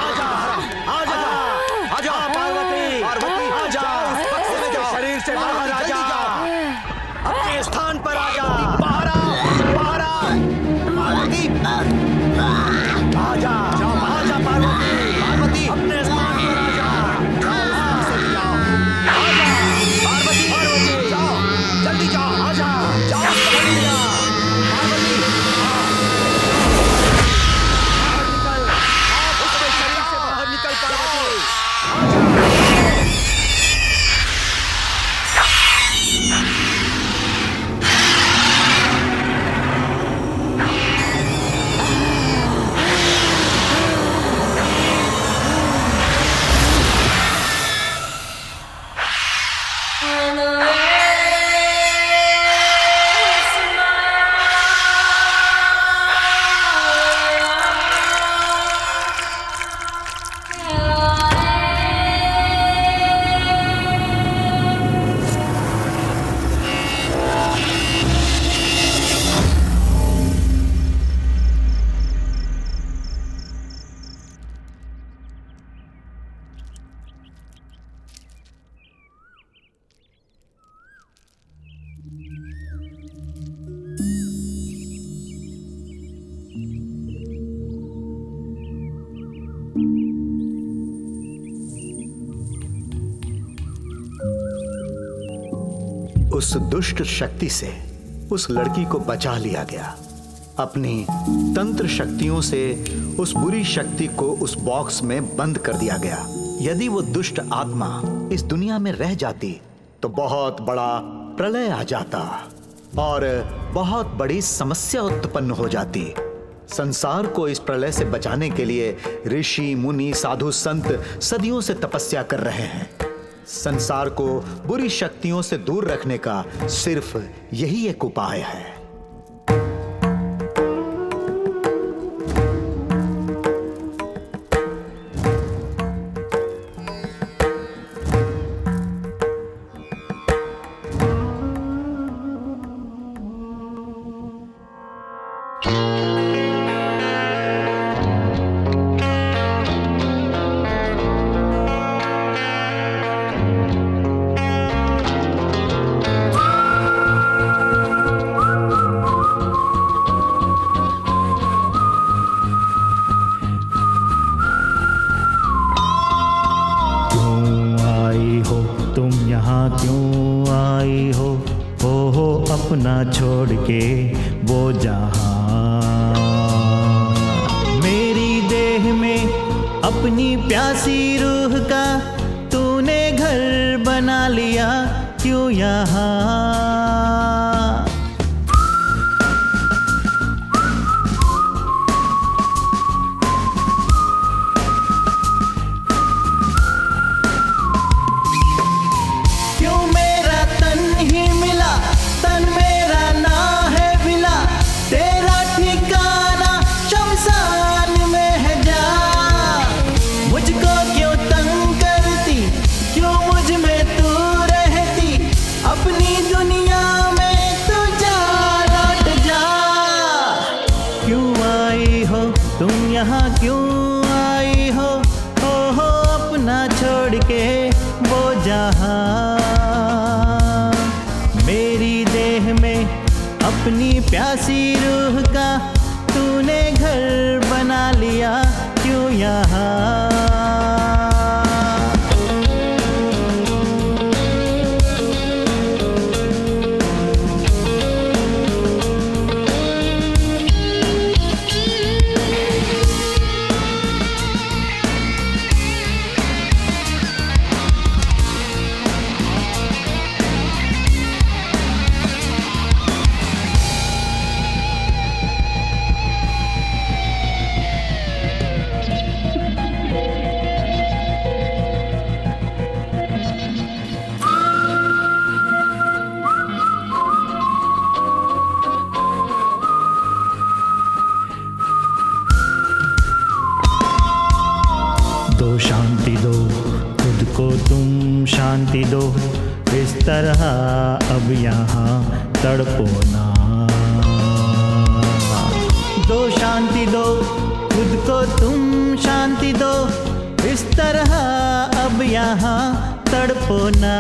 आजा, आजा, आजा पार्वती, पार्वती आजा, शरीर से बाहर आ जा, अपने स्थान पर आ जा, बाहर आओ, बाहर आओ। पार्वती आजा, आजा पार्वती, पार्वती अपने स्थान पर आ जा, पार्वती, पार्वती जाओ, जल्दी जाओ, आजा, जाओ, जल्दी जाओ। पार्वती निकल, उसके शरीर से बाहर निकल पार्वती। उस दुष्ट शक्ति से उस लड़की को बचा लिया गया। अपनी तंत्र शक्तियों से उस बुरी शक्ति को उस बॉक्स में बंद कर दिया गया। यदि वो दुष्ट आत्मा इस दुनिया में रह जाती तो बहुत बड़ा प्रलय आ जाता और बहुत बड़ी समस्या उत्पन्न हो जाती। संसार को इस प्रलय से बचाने के लिए ऋषि मुनि साधु संत सदियों से तपस्या कर रहे हैं। संसार को बुरी शक्तियों से दूर रखने का सिर्फ यही एक उपाय है। अपना छोड़ के वो जहां, मेरी देह में अपनी प्यासी रूह का तूने घर बना लिया क्यों यहाँ। यहाँ क्यों आई हो अपना छोड़ के वो जहां, मेरी देह में अपनी प्यासी रूह का तूने घर बना लिया क्यों यहाँ। शांति दो खुद को, तुम शांति दो, इस तरह अब यहाँ तड़पो ना। दो शांति दो खुद को, तुम शांति दो, इस तरह अब यहाँ तड़पो ना।